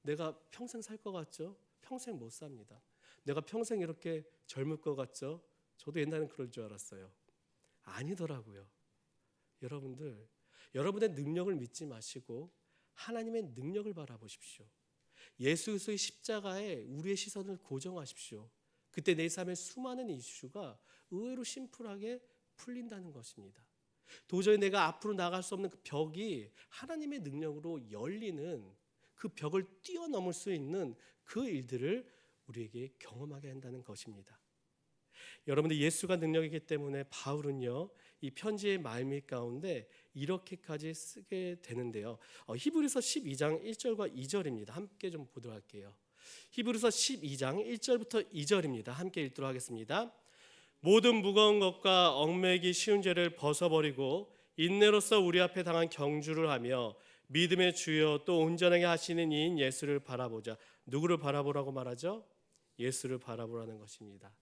내가 평생 살 것 같죠? 평생 못 삽니다. 내가 평생 이렇게 젊을 것 같죠? 저도 옛날엔 그럴 줄 알았어요. 아니더라고요. 여러분들, 여러분의 능력을 믿지 마시고 하나님의 능력을 바라보십시오. 예수 그리스도의 십자가에 우리의 시선을 고정하십시오. 그때 내 삶의 수많은 이슈가 의외로 심플하게 풀린다는 것입니다. 도저히 내가 앞으로 나갈 수 없는 그 벽이 하나님의 능력으로 열리는, 그 벽을 뛰어넘을 수 있는 그 일들을 우리에게 경험하게 한다는 것입니다. 여러분들, 예수가 능력이기 때문에 바울은요, 이 편지의 말미 가운데 이렇게까지 쓰게 되는데요. 히브리서 12장 1절과 2절입니다. 함께 좀 보도록 할게요. 히브리서 12장 1절부터 2절입니다. 함께 읽도록 하겠습니다. 모든 무거운 것과 얽매이기 쉬운 죄를 벗어버리고 인내로서 우리 앞에 당한 경주를 하며 믿음의 주여 또 온전하게 하시는 이인 예수를 바라보자. 누구를 바라보라고 말하죠? 예수를 바라보라는 것입니다.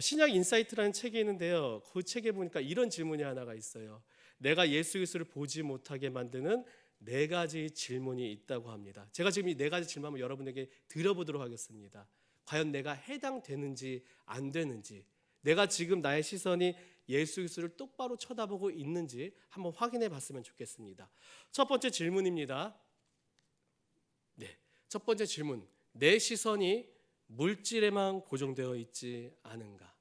신약 인사이트라는 책이 있는데요, 그 책에 보니까 이런 질문이 하나가 있어요. 내가 예수 그리스도를 보지 못하게 만드는 4가지 질문이 있다고 합니다. 제가 지금 이 4가지 질문을 여러분에게 드려보도록 하겠습니다. 과연 내가 해당되는지 안 되는지, 내가 지금 나의 시선이 예수 그리스도를 똑바로 쳐다보고 있는지 한번 확인해 봤으면 좋겠습니다. 첫 번째 질문입니다. 첫 번째 질문, 내 시선이 물질에만 고정되어 있지 않은가?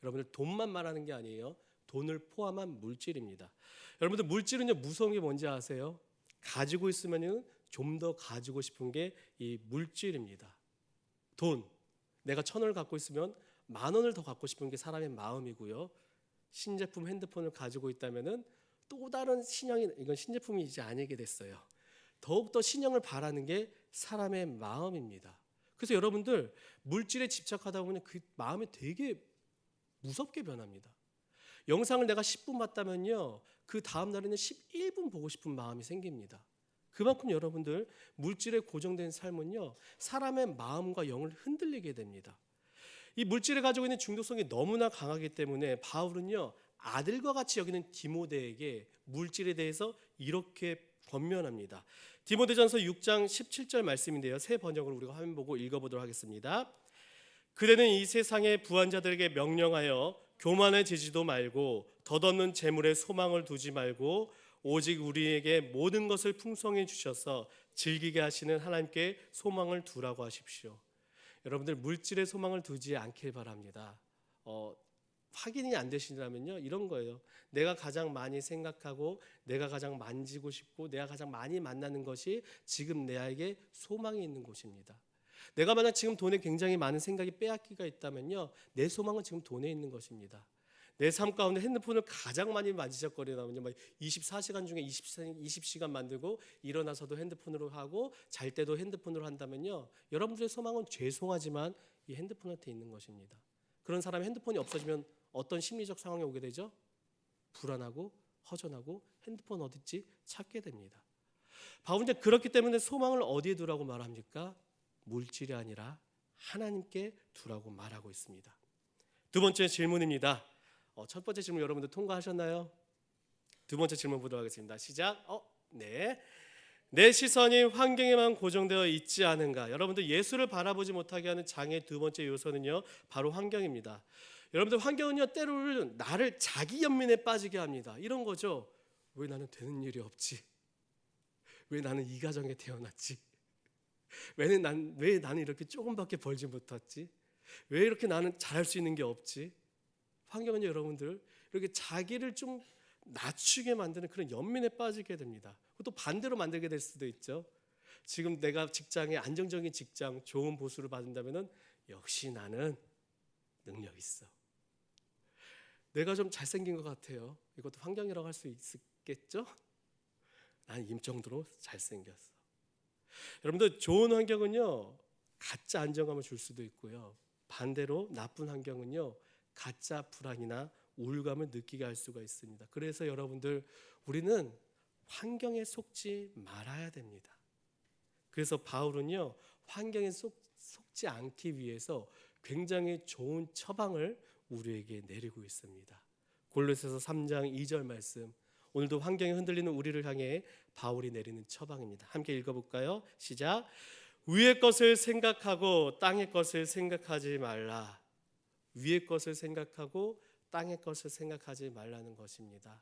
여러분들 돈만 말하는 게 아니에요. 돈을 포함한 물질입니다. 여러분들 물질은요 무서운 게 뭔지 아세요? 가지고 있으면은 좀 더 가지고 싶은 게 이 물질입니다. 돈, 내가 1,000원을 갖고 있으면 10,000원을 더 갖고 싶은 게 사람의 마음이고요. 신제품 핸드폰을 가지고 있다면은 또 다른 신형이, 이건 신제품이 이제 아니게 됐어요. 더욱더 신형을 바라는 게 사람의 마음입니다. 그래서 여러분들 물질에 집착하다 보면 그 마음이 되게 무섭게 변합니다. 영상을 내가 10분 봤다면요, 그 다음 날에는 11분 보고 싶은 마음이 생깁니다. 그만큼 여러분들 물질에 고정된 삶은요 사람의 마음과 영을 흔들리게 됩니다. 이 물질을 가지고 있는 중독성이 너무나 강하기 때문에 바울은요 아들과 같이 여기는 디모데에게 물질에 대해서 이렇게 권면합니다. 디모데전서 6장 17절 말씀인데요, 새 번역으로 우리가 화면 보고 읽어보도록 하겠습니다. 그대는 이 세상의 부한자들에게 명령하여 교만해지지도 말고 덧없는 재물에 소망을 두지 말고 오직 우리에게 모든 것을 풍성히 주셔서 즐기게 하시는 하나님께 소망을 두라고 하십시오. 여러분들 물질에 소망을 두지 않길 바랍니다. 확인이 안 되시다면요 이런 거예요. 내가 가장 많이 생각하고 내가 가장 만지고 싶고 내가 가장 많이 만나는 것이 지금 내에게 소망이 있는 곳입니다. 내가 만약 지금 돈에 굉장히 많은 생각이 빼앗기가 있다면요 내 소망은 지금 돈에 있는 것입니다. 내 삶 가운데 핸드폰을 가장 많이 만지작거리다면요 24시간 중에 20시간 만들고 일어나서도 핸드폰으로 하고 잘 때도 핸드폰으로 한다면요 여러분들의 소망은 죄송하지만 이 핸드폰한테 있는 것입니다. 그런 사람이 핸드폰이 없어지면 어떤 심리적 상황에 오게 되죠? 불안하고 허전하고 핸드폰 어딨지 찾게 됩니다. 바울은 그렇기 때문에 소망을 어디에 두라고 말합니까? 물질이 아니라 하나님께 두라고 말하고 있습니다. 두 번째 질문입니다. 첫 번째 질문 여러분들 통과하셨나요? 두 번째 질문 보도록 하겠습니다. 시작. 네. 내 시선이 환경에만 고정되어 있지 않은가? 여러분들 예수를 바라보지 못하게 하는 장애의 두 번째 요소는요 바로 환경입니다. 여러분들 환경은요 때로는 나를 자기 연민에 빠지게 합니다. 이런 거죠. 왜 나는 되는 일이 없지? 왜 나는 이 가정에 태어났지? 왜 나는 이렇게 조금밖에 벌지 못했지? 왜 이렇게 나는 잘할 수 있는 게 없지? 환경은요 여러분들 이렇게 자기를 좀 낮추게 만드는 그런 연민에 빠지게 됩니다. 또 반대로 만들게 될 수도 있죠. 지금 내가 직장에 안정적인 직장, 좋은 보수를 받는다면은 역시 나는 능력 있어. 내가 좀 잘생긴 것 같아요. 이것도 환경이라고 할 수 있겠죠? 난 이 정도로 잘생겼어. 여러분들 좋은 환경은요 가짜 안정감을 줄 수도 있고요. 반대로 나쁜 환경은요 가짜 불안이나 우울감을 느끼게 할 수가 있습니다. 그래서 여러분들 우리는 환경에 속지 말아야 됩니다. 그래서 바울은요 환경에 속지 않기 위해서 굉장히 좋은 처방을 우리에게 내리고 있습니다. 골로새서 3장 2절 말씀, 오늘도 환경에 흔들리는 우리를 향해 바울이 내리는 처방입니다. 함께 읽어볼까요? 시작. 위의 것을 생각하고 땅의 것을 생각하지 말라. 위의 것을 생각하고 땅의 것을 생각하지 말라는 것입니다.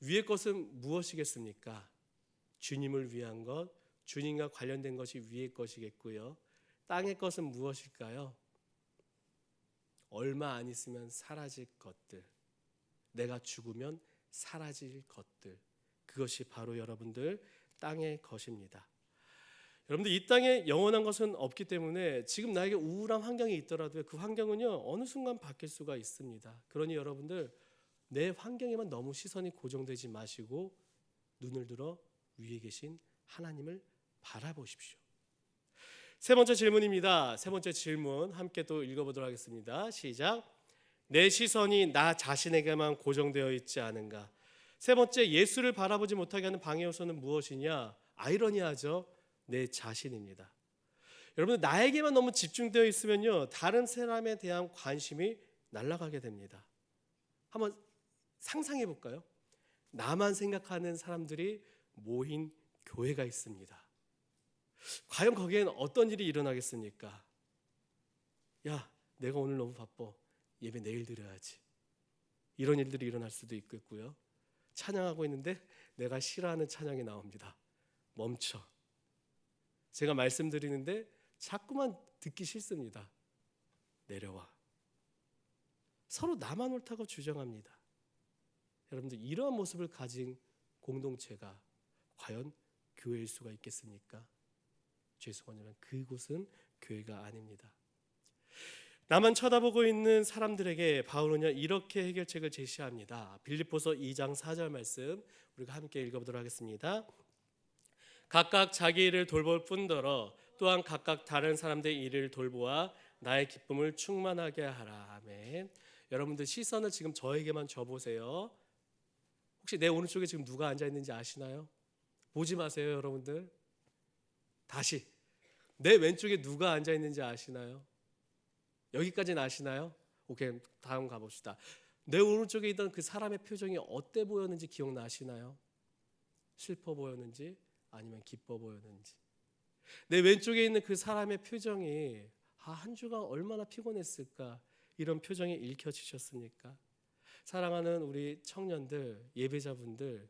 위의 것은 무엇이겠습니까? 주님을 위한 것, 주님과 관련된 것이 위의 것이겠고요. 땅의 것은 무엇일까요? 얼마 안 있으면 사라질 것들, 내가 죽으면 사라질 것들, 그것이 바로 여러분들 땅의 것입니다. 여러분들 이 땅에 영원한 것은 없기 때문에 지금 나에게 우울한 환경이 있더라도 그 환경은요 어느 순간 바뀔 수가 있습니다. 그러니 여러분들 내 환경에만 너무 시선이 고정되지 마시고 눈을 들어 위에 계신 하나님을 바라보십시오. 세 번째 질문입니다. 세 번째 질문 함께 또 읽어보도록 하겠습니다. 시작. 내 시선이 나 자신에게만 고정되어 있지 않은가? 세 번째, 예수를 바라보지 못하게 하는 방해 요소는 무엇이냐? 아이러니하죠. 내 자신입니다. 여러분, 나에게만 너무 집중되어 있으면요 다른 사람에 대한 관심이 날아가게 됩니다. 한번 상상해 볼까요? 나만 생각하는 사람들이 모인 교회가 있습니다. 과연 거기에는 어떤 일이 일어나겠습니까? 야, 내가 오늘 너무 바빠. 예배 내일 드려야지. 이런 일들이 일어날 수도 있겠고요. 찬양하고 있는데 내가 싫어하는 찬양이 나옵니다. 멈춰. 제가 말씀드리는데 자꾸만 듣기 싫습니다. 내려와. 서로 나만 옳다고 주장합니다. 여러분들, 이러한 모습을 가진 공동체가 과연 교회일 수가 있겠습니까? 죄송하지만 그곳은 교회가 아닙니다. 나만 쳐다보고 있는 사람들에게 바울은요 이렇게 해결책을 제시합니다. 빌립보서 2장 4절 말씀 우리가 함께 읽어보도록 하겠습니다. 각각 자기 일을 돌볼 뿐더러 또한 각각 다른 사람들의 일을 돌보아 나의 기쁨을 충만하게 하라. 아멘. 여러분들 시선을 지금 저에게만 줘보세요. 혹시 내 오른쪽에 지금 누가 앉아 있는지 아시나요? 보지 마세요, 여러분들. 다시, 내 왼쪽에 누가 앉아 있는지 아시나요? 여기까지는 아시나요? 오케이, 다음 가봅시다. 내 오른쪽에 있던 그 사람의 표정이 어때 보였는지 기억나시나요? 슬퍼 보였는지 아니면 기뻐 보였는지. 내 왼쪽에 있는 그 사람의 표정이 한 주간 얼마나 피곤했을까, 이런 표정이 읽혀지셨습니까? 사랑하는 우리 청년들, 예배자분들,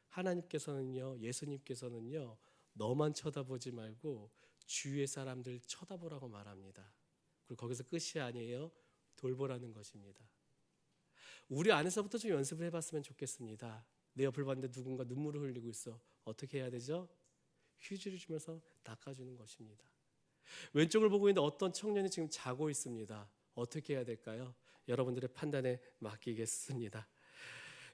하나님께서는요, 예수님께서는요 너만 쳐다보지 말고 주위의 사람들 쳐다보라고 말합니다. 그리고 거기서 끝이 아니에요. 돌보라는 것입니다. 우리 안에서부터 좀 연습을 해봤으면 좋겠습니다. 내 옆을 봤는데 누군가 눈물을 흘리고 있어. 어떻게 해야 되죠? 휴지를 주면서 닦아주는 것입니다. 왼쪽을 보고 있는데 어떤 청년이 지금 자고 있습니다. 어떻게 해야 될까요? 여러분들의 판단에 맡기겠습니다.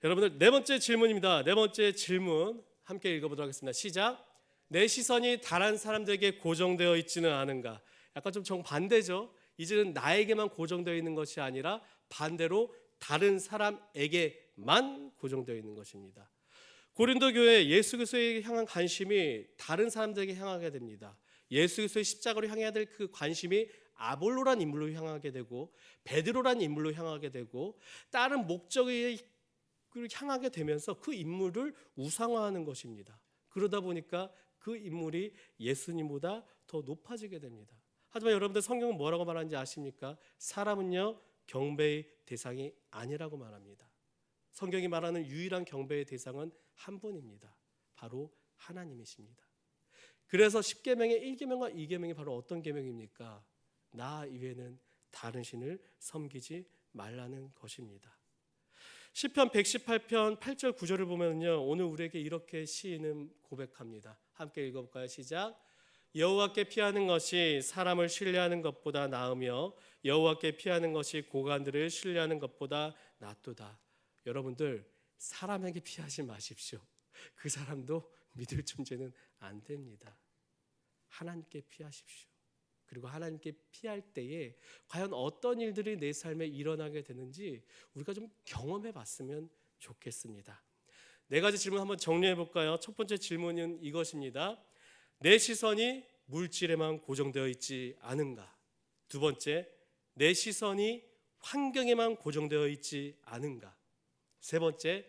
여러분들, 네 번째 질문입니다. 네 번째 질문 함께 읽어보도록 하겠습니다. 시작. 내 시선이 다른 사람들에게 고정되어 있지는 않은가? 약간 좀 정반대죠. 이제는 나에게만 고정되어 있는 것이 아니라 반대로 다른 사람에게만 고정되어 있는 것입니다. 고린도 교회 예수 그리스도에게 향한 관심이 다른 사람들에게 향하게 됩니다. 예수 그리스도의 십자가로 향해야 될 그 관심이 아볼로란 인물로 향하게 되고 베드로란 인물로 향하게 되고 다른 목적을 향하게 되면서 그 인물을 우상화하는 것입니다. 그러다 보니까 그 인물이 예수님보다 더 높아지게 됩니다. 하지만 여러분들, 성경은 뭐라고 말하는지 아십니까? 사람은요 경배의 대상이 아니라고 말합니다. 성경이 말하는 유일한 경배의 대상은 한 분입니다. 바로 하나님이십니다. 그래서 10계명의 1계명과 2계명이 바로 어떤 계명입니까? 나 이외에는 다른 신을 섬기지 말라는 것입니다. 시편 118편 8절 9절을 보면요, 오늘 우리에게 이렇게 시인은 고백합니다. 함께 읽어볼까요? 시작. 여호와께 피하는 것이 사람을 신뢰하는 것보다 나으며 여호와께 피하는 것이 고관들을 신뢰하는 것보다 낫도다. 여러분들, 사람에게 피하지 마십시오. 그 사람도 믿을 존재는 안 됩니다. 하나님께 피하십시오. 그리고 하나님께 피할 때에 과연 어떤 일들이 내 삶에 일어나게 되는지 우리가 좀 경험해 봤으면 좋겠습니다. 네 가지 질문 한번 정리해 볼까요? 첫 번째 질문은 이것입니다. 내 시선이 물질에만 고정되어 있지 않은가? 두 번째, 내 시선이 환경에만 고정되어 있지 않은가? 세 번째,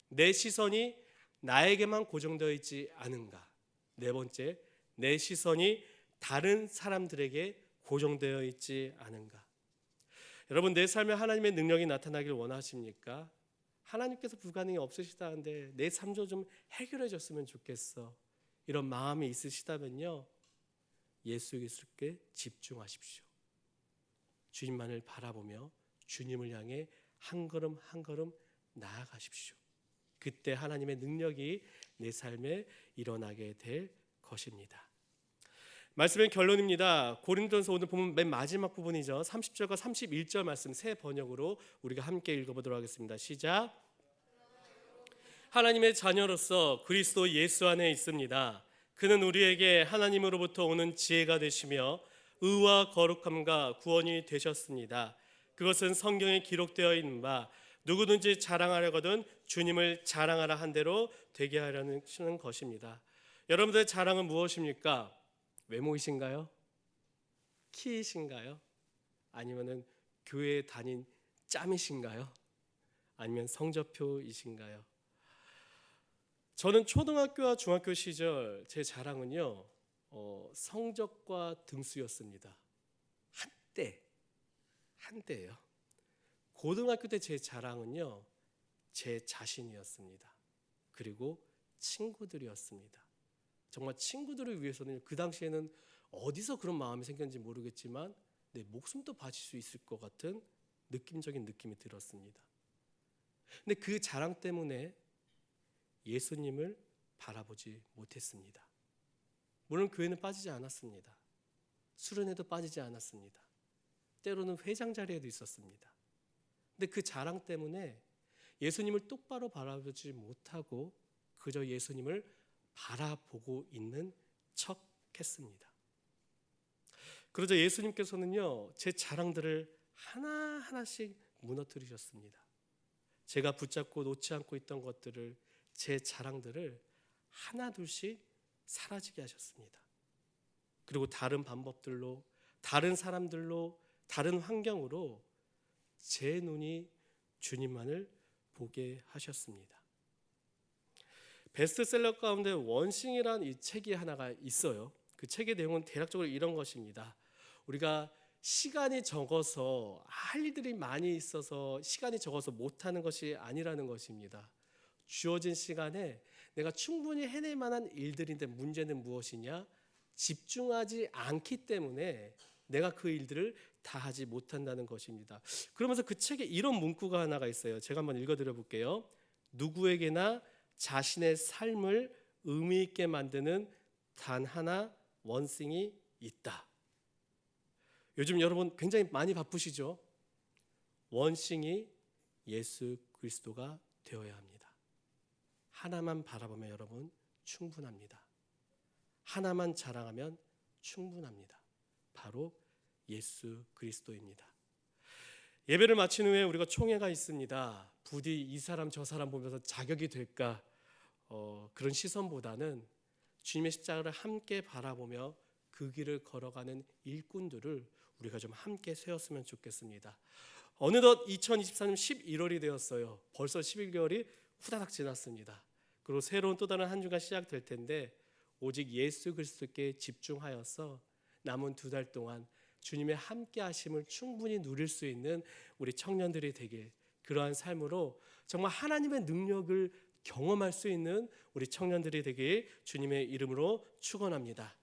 내 시선이 나에게만 고정되어 있지 않은가? 네 번째, 내 시선이 다른 사람들에게 고정되어 있지 않은가? 여러분, 내 삶에 하나님의 능력이 나타나길 원하십니까? 하나님께서 불가능이 없으시다는데 내 삶도 좀 해결해 줬으면 좋겠어, 이런 마음이 있으시다면요, 예수 그리스도께 집중하십시오. 주님만을 바라보며 주님을 향해 한 걸음 한 걸음 나아가십시오. 그때 하나님의 능력이 내 삶에 일어나게 될 것입니다. 말씀의 결론입니다. 고린도전서 오늘 보면 맨 마지막 부분이죠. 30절과 31절 말씀 새 번역으로 우리가 함께 읽어보도록 하겠습니다. 시작. 하나님의 자녀로서 그리스도 예수 안에 있습니다. 그는 우리에게 하나님으로부터 오는 지혜가 되시며 의와 거룩함과 구원이 되셨습니다. 그것은 성경에 기록되어 있는 바 누구든지 자랑하려거든 주님을 자랑하라 한 대로 되게 하려는 것입니다. 여러분들의 자랑은 무엇입니까? 외모이신가요? 키이신가요? 아니면은 교회에 다닌 짬이신가요? 아니면 성적표이신가요? 저는 초등학교와 중학교 시절 제 자랑은요, 성적과 등수였습니다. 한때예요. 고등학교 때 제 자랑은요, 제 자신이었습니다. 그리고 친구들이었습니다. 정말 친구들을 위해서는 그 당시에는 어디서 그런 마음이 생겼는지 모르겠지만 내 목숨도 바칠 수 있을 것 같은 느낌적인 느낌이 들었습니다. 근데 그 자랑 때문에 예수님을 바라보지 못했습니다. 물론 교회는 빠지지 않았습니다. 수련회도 빠지지 않았습니다. 때로는 회장 자리에도 있었습니다. 근데 그 자랑 때문에 예수님을 똑바로 바라보지 못하고 그저 예수님을 바라보고 있는 척 했습니다. 그러자 예수님께서는요, 제 자랑들을 하나하나씩 무너뜨리셨습니다. 제가 붙잡고 놓지 않고 있던 것들을, 제 자랑들을 하나둘씩 사라지게 하셨습니다. 그리고 다른 방법들로, 다른 사람들로, 다른 환경으로 제 눈이 주님만을 보게 하셨습니다. 베스트셀러 가운데 원싱이란 이 책이 하나가 있어요. 그 책의 내용은 대략적으로 이런 것입니다. 우리가 시간이 적어서 할 일들이 많이 있어서 시간이 적어서 못하는 것이 아니라는 것입니다. 주어진 시간에 내가 충분히 해낼 만한 일들인데 문제는 무엇이냐? 집중하지 않기 때문에 내가 그 일들을 다 하지 못한다는 것입니다. 그러면서 그 책에 이런 문구가 하나가 있어요. 제가 한번 읽어드려 볼게요. 누구에게나 자신의 삶을 의미 있게 만드는 단 하나 원싱이 있다. 요즘 여러분 굉장히 많이 바쁘시죠? 원싱이 예수 그리스도가 되어야 합니다. 하나만 바라보면 여러분 충분합니다. 하나만 자랑하면 충분합니다. 바로 예수 그리스도입니다. 예배를 마친 후에 우리가 총회가 있습니다. 부디 이 사람 저 사람 보면서 자격이 될까, 그런 시선보다는 주님의 십자가를 함께 바라보며 그 길을 걸어가는 일꾼들을 우리가 좀 함께 세웠으면 좋겠습니다. 어느덧 2023년 11월이 되었어요. 벌써 11개월이 후다닥 지났습니다. 그리고 새로운 또 다른 한 주가 시작될 텐데 오직 예수 그리스도께 집중하여서 남은 2달 동안 주님의 함께 하심을 충분히 누릴 수 있는 우리 청년들이 되길, 그러한 삶으로 정말 하나님의 능력을 경험할 수 있는 우리 청년들이 되길 주님의 이름으로 축원합니다.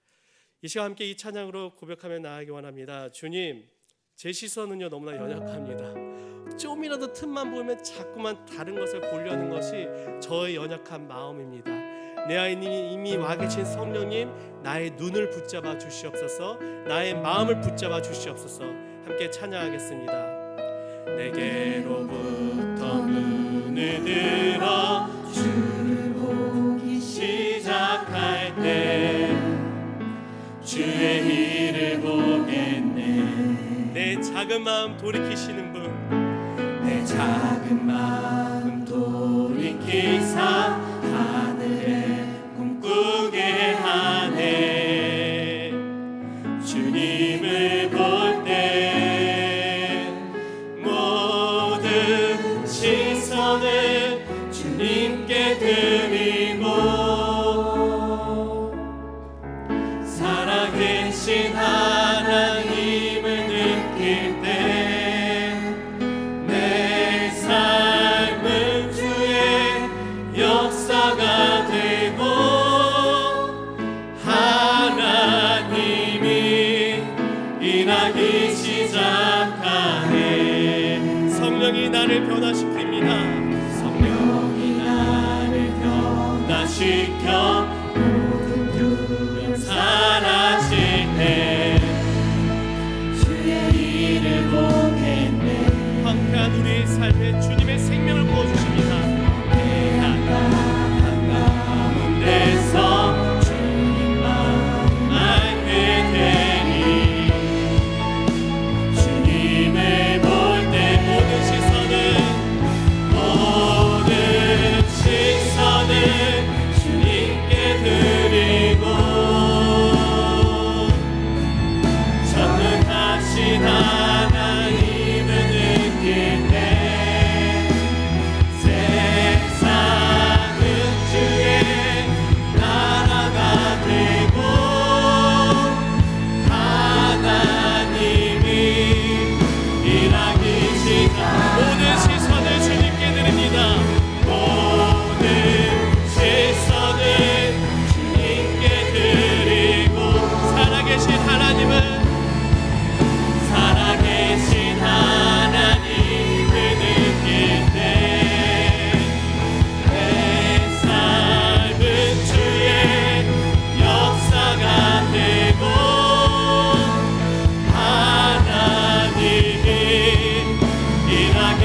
이 시간 함께 이 찬양으로 고백하며 나아가기 원합니다. 주님, 제 시선은요 너무나 연약합니다. 좀이라도 틈만 보면 자꾸만 다른 것을 보려는 것이 저의 연약한 마음입니다. 내 안에 이미 와 계신 성령님, 나의 눈을 붙잡아 주시옵소서, 나의 마음을 붙잡아 주시옵소서. 함께 찬양하겠습니다. 내게로부터 눈을 들어 주를 보기 시작할 때 주의 일을 보겠네. 내 작은 마음 돌이키시는 분, 내 작은 마음 돌이키사 하늘에 꿈꾸게 하네. 주님을 볼 때 모든 시선을 주님께 드리고 살아계신 하나님을 느낄 때 내 삶은 주의 역사가 되고 하나님이 일하기 시작하네. 성령이 나를 변화시킵니다. 성령이 나를 변화시켜 모든 두려움 사라질 때 주의 일을 보겠네. 황폐한 우리의 삶에 주님의 생명을 부어주십니다. 가운데서 주님만 알게 되니 주님을 볼 때 모든 시선을 주님께 드리고 전능하신 하나님을 느낄 때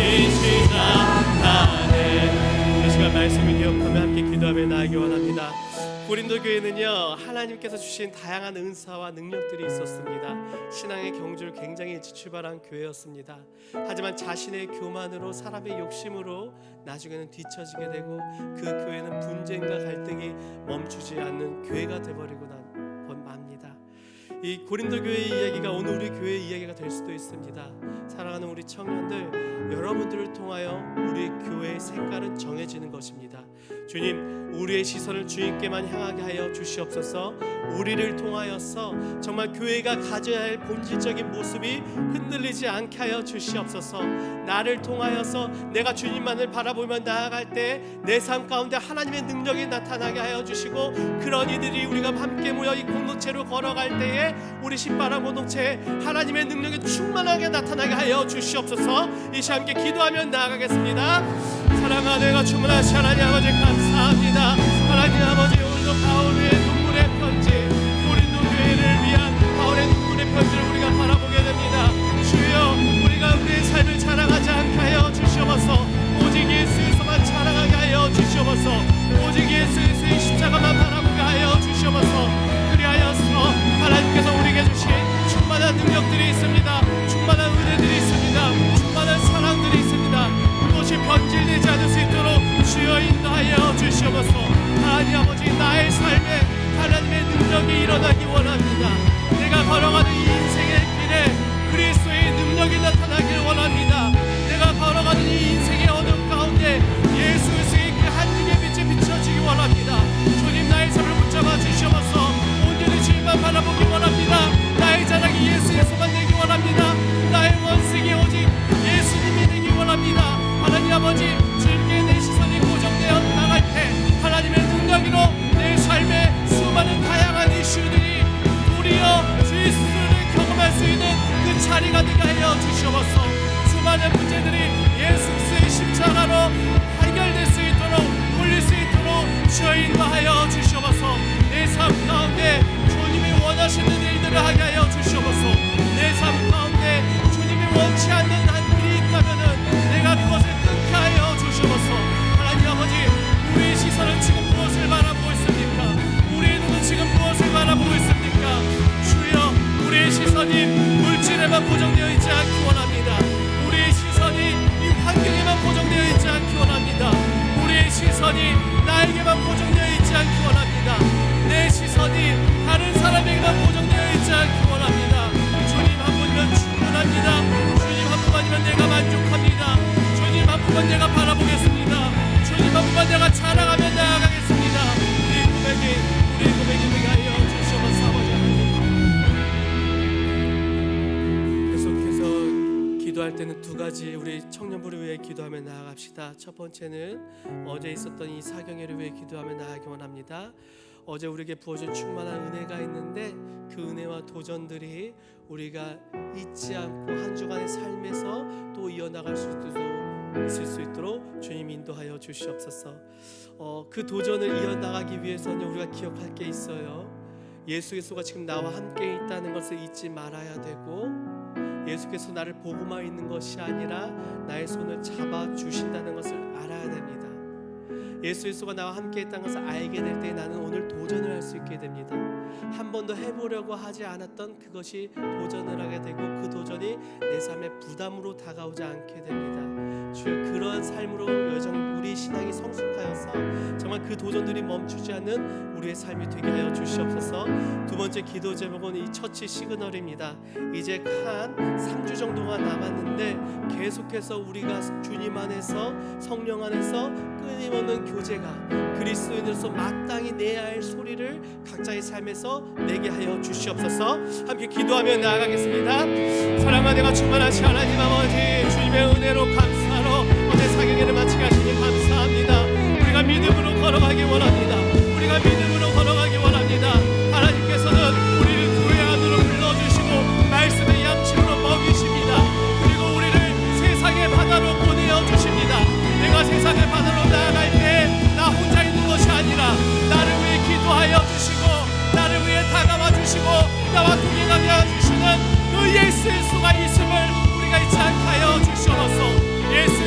이 시간 말씀을 기억하며 함께 기도하며 나아가기 원합니다. 고린도 교회는요, 하나님께서 주신 다양한 은사와 능력들이 있었습니다. 신앙의 경주를 굉장히 일찍 출발한 교회였습니다. 하지만 자신의 교만으로, 사람의 욕심으로 나중에는 뒤처지게 되고 그 교회는 분쟁과 갈등이 멈추지 않는 교회가 되어버리고 맙니다. 이 고린도 교회의 이야기가 오늘 우리 교회의 이야기가 될 수도 있습니다. 사랑하는 우리 청년들, 여러분들을 통하여 우리 교회의 색깔은 정해지는 것입니다. 주님, 우리의 시선을 주님께만 향하게 하여 주시옵소서. 우리를 통하여서 정말 교회가 가져야 할 본질적인 모습이 흔들리지 않게 하여 주시옵소서. 나를 통하여서 내가 주님만을 바라보며 나아갈 때 내 삶 가운데 하나님의 능력이 나타나게 하여 주시고, 그런 이들이 우리가 함께 모여 이 공동체로 걸어갈 때에 우리 신바람 공동체에 하나님의 능력이 충만하게 나타나게 하여 주시옵소서. 이 시간 함께 기도하며 나아가겠습니다. 사랑하는 내가 충만하신 하나님 아버지 감사합니다. 하나님 아버지, 오늘도 바울의 눈물의 편지, 고린도 교회를 위한 바울의 눈물의 편지를 우리가 바라보게 됩니다. 주여, 우리가 우리의 삶을 자랑하지 않게 하여 주시옵소서. 오직 예수에서만 자랑하게 하여 주시옵소서. 오직 예수의 십자가만 바라보게 하여 주시옵소서. 그리하여서 하나님께서 우리에게 주신 충만한 능력들이 있습니다. 충만한 은혜들이 있습니다. 충만한 사랑들이 있습니다. 그것이 변질되지 않을 수 있도록 주여 인도하여 주시옵소서. 하나님 아버지, 나의 삶에 하나님의 능력이 일어나기 원합니다. 내가 걸어가는 이 인생의 길에 그리스도의 능력이 나타나기를 원합니다. 내가 걸어가는 이 인생의 어둠 가운데 예수 그리스도의 그 한중의 빛이 비춰지기 원합니다. 주님, 나의 삶을 붙잡아 주시옵소서. 온전히 주님만 바라보기 원합니다. 나의 자랑이 예수에서만 되기 원합니다. 나의 원색이 오직 예수님이 되기 원합니다. 하나님 아버지, 주님께 내 시선이 고정되어 나갈 때 하나님의 능력으로 내 삶의 수많은 다양한 이슈들이 도리어 주 예수를 경험할 수 있는 그 자리가 되게 하여 주시옵소서. 수많은 문제들이 예수 그리스도의 십자가로 해결될 수 있도록, 풀릴 수 있도록 주여 인도하여 주시옵소서. 내 삶 가운데 주님이 원하시는 일들을 하게 하여 주시옵소서. 내 삶 가운데 주님이 원치 않는 한 길이 있다면은 내가 그것을 끊게 하여 주시옵소서. 하나님 아버지, 우리의 시선은 지금 무엇을 바라보고 있습니까? 우리의 눈은 지금 무엇을 바라보고 있습니까? 주여, 우리의 시선이 물질에만 고정되어 있지 않기 원합니다. 우리의 시선이 이 환경에만 고정되어 있지 않기 원합니다. 우리의 시선이 나에게만 고정되어 있지 않기 원합니다. 내 시선이 다른 사람에게만 고정되어 있지 않기 원합니다. 주님 한 분이면 충분합니다. 주님 한 분만이면 내가 만족합니다. 주님 한 분만 내가 바라보겠습니다. 주님 한 분만 내가 자랑하며 나아가겠습니다. 우리 고백이 되게 하여 주시옵소서. 아버지 하나님, 계속해서 기도할 때는 두 가지 우리 청년부를 위해 기도하며 나아갑시다. 첫 번째는 어제 있었던 이 사경회를 위해 기도하며 나아가기 원합니다. 어제 우리에게 부어준 충만한 은혜가 있는데 그 은혜와 도전들이 우리가 잊지 않고 한 주간의 삶에서 또 이어나갈 수 있을 수 있도록 주님 인도하여 주시옵소서. 그 도전을 이어나가기 위해서는 우리가 기억할 게 있어요. 예수 그리스도가 지금 나와 함께 있다는 것을 잊지 말아야 되고, 예수께서 나를 보고만 있는 것이 아니라 나의 손을 잡아 주신다는 것을 알아야 됩니다. 예수 그리스도가 나와 함께 있다는 것을 알게 될 때 나는 오늘 도전을 할 수 있게 됩니다. 한 번도 해보려고 하지 않았던 그것이 도전을 하게 되고, 그 도전이 내 삶의 부담으로 다가오지 않게 됩니다. 주여, 그러한 삶으로 여정 우리 신앙이 성숙하여서 정말 그 도전들이 멈추지 않는 우리의 삶이 되게 하여 주시옵소서. 두 번째 기도 제목은 이 처치 시그널입니다. 이제 한 3주 정도가 남았는데 계속해서 우리가 주님 안에서, 성령 안에서 끊임없는 교제가, 그리스도인으로서 마땅히 내야 할 소리를 각자의 삶에서 내게 하여 주시옵소서. 함께 기도하며 나아가겠습니다. 사랑하는 내가 충만하신 하나님 아버지, 주님의 은혜로 감사로 어제 사경회를 마치게 하시니 감사합니다. 우리가 믿음으로 걸어가기 원합니다. 우리가 믿음으로 걸어가기 원합니다. 하나님께서는 우리를 교회 안으로 불러주시고 말씀의 양식으로 먹이십니다. 그리고 우리를 세상의 바다로 보내어 주십니다. 내가 세상의 바다로 나아갈 때 나 혼자 있는 것이 아니라 나를 위해 기도하여 주시고, 나를 위해 다가와 주시고, 나와 동행하게 하시는 그 예수 그리스도가 있음을 우리가 잊지 않게 하여 주시옵소서. 예수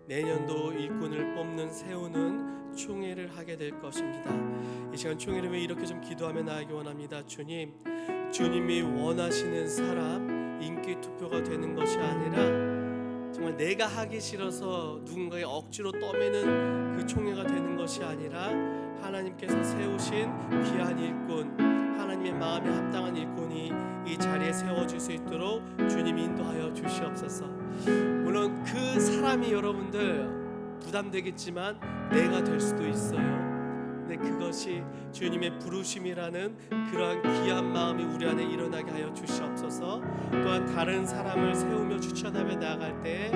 내년도 일꾼을 뽑는 세우는 총회를 하게 될 것입니다. 이 시간 총회를 위해 이렇게 좀 기도하며 나아가기 원합니다. 주님, 주님이 원하시는 사람 인기 투표가 되는 것이 아니라 정말 내가 하기 싫어서 누군가의 억지로 떠매는 그 총회가 되는 것이 아니라 하나님께서 세우신 귀한 일꾼, 하나님의 마음에 합당한 일꾼이 이 자리에 세워질 수 있도록 주님 인도하여 주시옵소서. 물론 그 사람이 여러분들 부담되겠지만 내가 될 수도 있어요. 근데 그것이 주님의 부르심이라는 그러한 귀한 마음이 우리 안에 일어나게 하여 주시옵소서. 또한 다른 사람을 세우며 추천하며 나아갈 때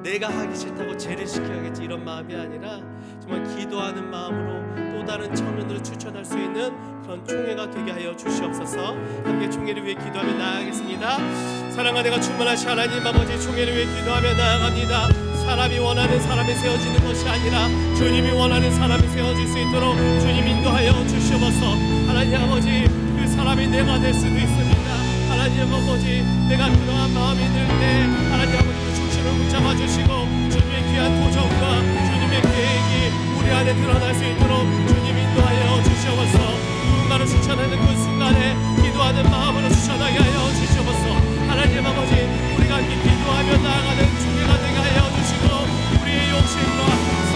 내가 하기 싫다고 죄를 시켜야겠지 이런 마음이 아니라 정말 기도하는 마음으로 또 다른 청년들을 추천할 수 있는 그런 총회가 되게 하여 주시옵소서. 함께 총회를 위해 기도하며 나아가겠습니다. 사랑과 내가 충만하신 하나님 아버지, 총회를 위해 기도하며 나아갑니다. 사람이 원하는 사람이 세워지는 것이 아니라 주님이 원하는 사람이 세워질 수 있도록 주님 인도하여 주시옵소서. 하나님 아버지, 그 사람이 내가 될 수도 있습니다. 하나님 아버지, 내가 그러한 마음이 들 때 하나님 아버지 그 중심을 붙잡아 주시고 주님의 귀한 도전과 주님의 계획이 우리 안에 드러날 수 있도록 주님 인도하여 주시옵소서. 누군가를 추천하는 그 순간에 기도하는 마음으로 추천하게 하여 주시옵소서. 하나님 아버지, 우리가 함께 기도하며 나아가는 주님가 되게 하여 주시고 우리의 욕심과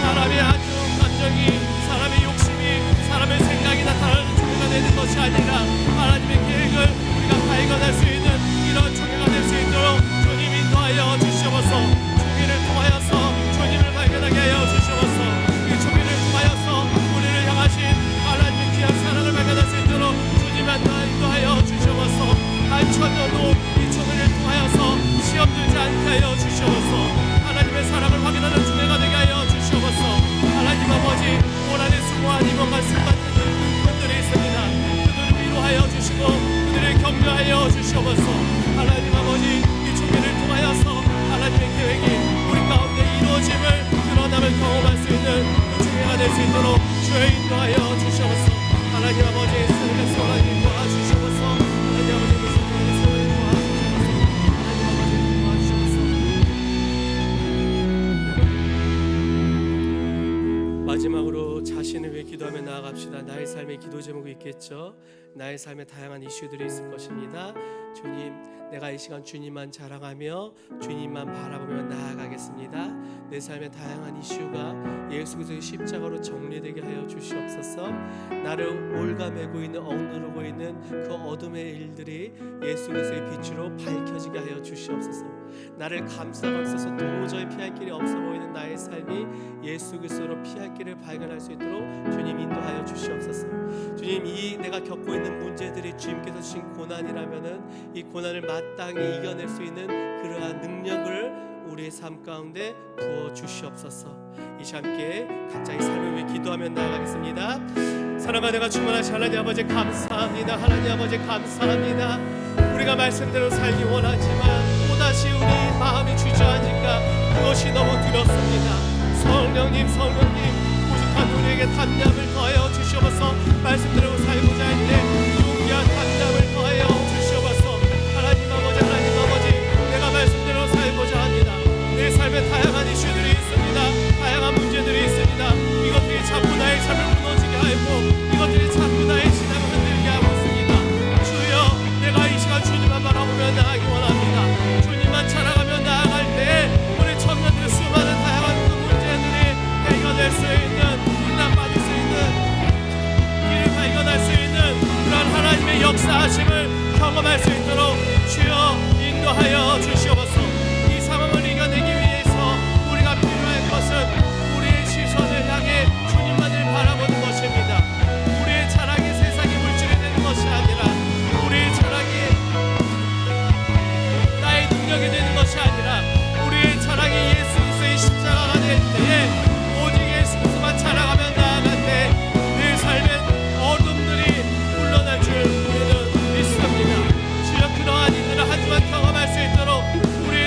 사람의 아쉬운 감정이, 사람의 욕심이, 사람의 생각이 나타나는 주님가 되는 것이 아니라 하나님의 계획을 우리가 발견할 수 있는 이런 주님가 될 수 있도록 주님 인도하여 주시옵소서. 주님을 통하여서 주님을 발견하게 하여 주시옵소서. 이 주님을 통하여서 우리를 향하신 하나님의 귀한 사랑을 발견할 수 있도록 주님 인도하여 주시옵소서. 한천년도 이 주님을 통하여서 시험 들지 않게 하여 주시옵소서. 하나님의 사랑을 확인하는 주례가 되게 하여 주시옵소서. 하나님 아버지, 올 한해 수고한 이번 말씀 받는 분들이 있습니다. 그들을 위로하여 주시고 그들을 격려하여 주시옵소서. 하나님 아버지, 이 총회를 통하여서 하나님의 계획이 우리 가운데 이루어짐을 드러남을 경험할 수 있는 그 총회가 될 수 있도록 주의 인도하여 주시옵소서. 하나님 아버지, 하나님의 소원을 도와주시옵소서. 하나님 아버지, 그 소원을 도와주시옵소서. 하나님 아버지, 도와주시옵소서. 마지막으로 자신을 위해 기도하며 나아갑시다. 나의 삶의 기도 제목이 있겠죠. 나의 삶에 다양한 이슈들이 있을 것입니다. 주님, 내가 이 시간 주님만 자랑하며 주님만 바라보며 나아가겠습니다. 내 삶의 다양한 이슈가 예수 그리스도의 십자가로 정리되게 하여 주시옵소서. 나를 올가매고 있는, 억누르고 있는 그 어둠의 일들이 예수 그리스도의 빛으로 밝혀지게 하여 주시옵소서. 나를 감싸고 있어서 도저히 피할 길이 없어 보이는 나의 삶이 예수 그리스도로 피할 길을 발견할 수 있도록 주님 인도하여 주시옵소서. 주님, 이 내가 겪고 있는 문제들이 주님께서 주신 고난이라면은 이 고난을 마땅히 이겨낼 수 있는 그러한 능력을 우리의 삶 가운데 부어 주시옵소서. 이 시간 함께 각자의 삶을 위해 기도하며 나아가겠습니다. 사랑과 내가 충만하신 하나님 아버지 감사합니다. 하나님 아버지 감사합니다. 우리가 말씀대로 살기 원하지만 또다시 우리 마음이 주저하니까 그것이 너무 두렵습니다. 성령님 부족한 우리에게 담력을 더하여 주시옵소서. 말씀대로 살고자 할 때 용기와 담력을 더하여 주시옵소서. 하나님 아버지, 내가 말씀대로 살고자 합니다. 내 삶에 다양한 이슈들이 있습니다. 다양한 문제들이 있습니다. 이것들이 자꾸 나의 삶을 무너지게 하고 이것들이 자꾸 나의 신앙을 흔들게 하고 있습니다. 주여, 내가 이 시간 주님만 바라보며 나아가기 원합니다. 주님만 자랑하며 나아갈 때 우리 청년들의 수많은 다양한 그 문제들이 해결될 수 있는, 문단 빠질 수 있는, 길을 발견할 수 있는 그런 하나님의 역사하심을 경험할 수 있도록 주여 인도하여 주시옵소서. 이 상황을 이겨내기 위해서 우리가 필요할 것은 우리의 시선을 향해 주님만을 바라보는 것입니다. 우리의 자랑이 세상의 물질이 되는 것이 아니라, 우리의 자랑이 나의 능력이 되는 것이 아니라, 우리의 자랑이 예수 그리스도의 십자가가 될 때에 오직 예수 그리스도만 자랑하며 나아갈 때 내 삶엔 어둠들이 물러날 줄 우리는 믿습니다. 주여, 그러한 이들을 한 주간 경험할 수 있도록 우리의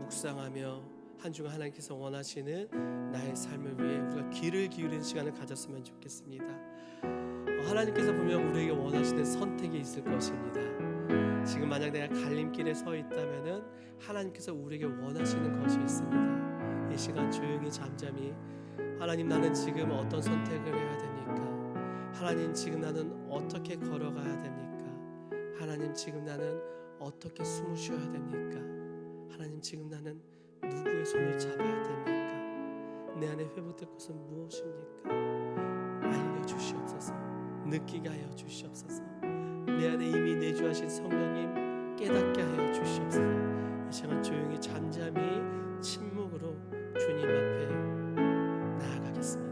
묵상하며 한 주간 하나님께서 원하시는 나의 삶을 위해 우리가 귀를 기울이는 시간을 가졌으면 좋겠습니다. 하나님께서 분명 우리에게 원하시는 선택이 있을 것입니다. 지금 만약 내가 갈림길에 서 있다면은 하나님께서 우리에게 원하시는 것이 있습니다. 이 시간 조용히 잠잠히 하나님, 나는 지금 어떤 선택을 해야 됩니까? 하나님, 지금 나는 어떻게 걸어가야 됩니까? 하나님, 지금 나는 어떻게 숨을 쉬어야 됩니까? 하나님, 지금 나는 누구의 손을 잡아야 됩니까? 내 안에 회복될 것은 무엇입니까? 알려주시옵소서. 느끼게 하여 주시옵소서. 내 안에 이미 내주하신 성령님 깨닫게 하여 주시옵소서. 이 시간 조용히 잠잠히 침묵으로 주님 앞에 나아가겠습니다.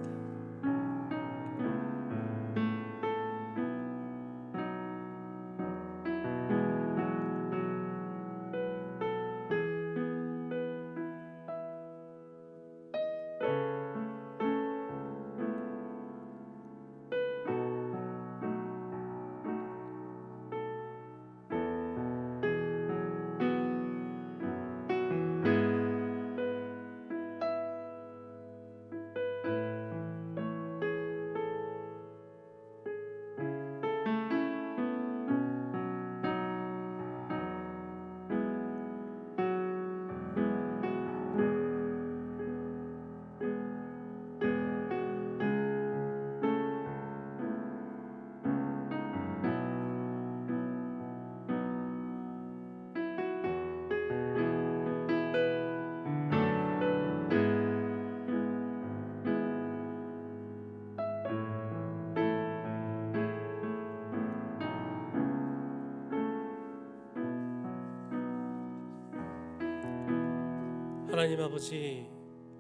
하나님 아버지,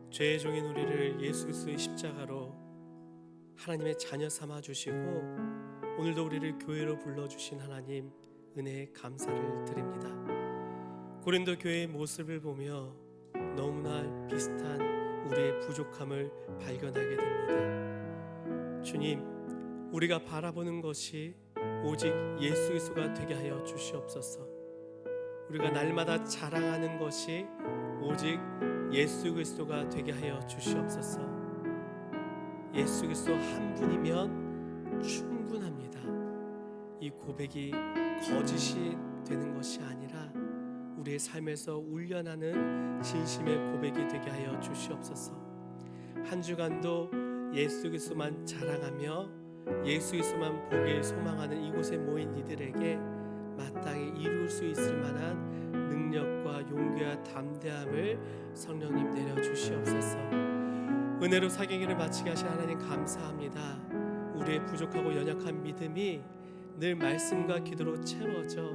죄의 종인 우리를 예수 그리스도의 십자가로 하나님의 자녀 삼아 주시고 오늘도 우리를 교회로 불러주신 하나님 은혜에 감사를 드립니다. 고린도 교회의 모습을 보며 너무나 비슷한 우리의 부족함을 발견하게 됩니다. 주님, 우리가 바라보는 것이 오직 예수 그리스도가 되게 하여 주시옵소서. 우리가 날마다 자랑하는 것이 오직 예수 그리스도가 되게 하여 주시옵소서. 예수 그리스도 한 분이면 충분합니다. 이 고백이 거짓이 되는 것이 아니라 우리의 삶에서 울려나는 진심의 고백이 되게 하여 주시옵소서. 한 주간도 예수 그리스도만 자랑하며 예수 그리스도만 보길 소망하는 이곳에 모인 이들에게 마땅히 이룰 수 있을 만한 능력과 용기와 담대함을 성령님 내려주시옵소서. 은혜로 사경기를 마치게 하신 하나님 감사합니다. 우리의 부족하고 연약한 믿음이 늘 말씀과 기도로 채워져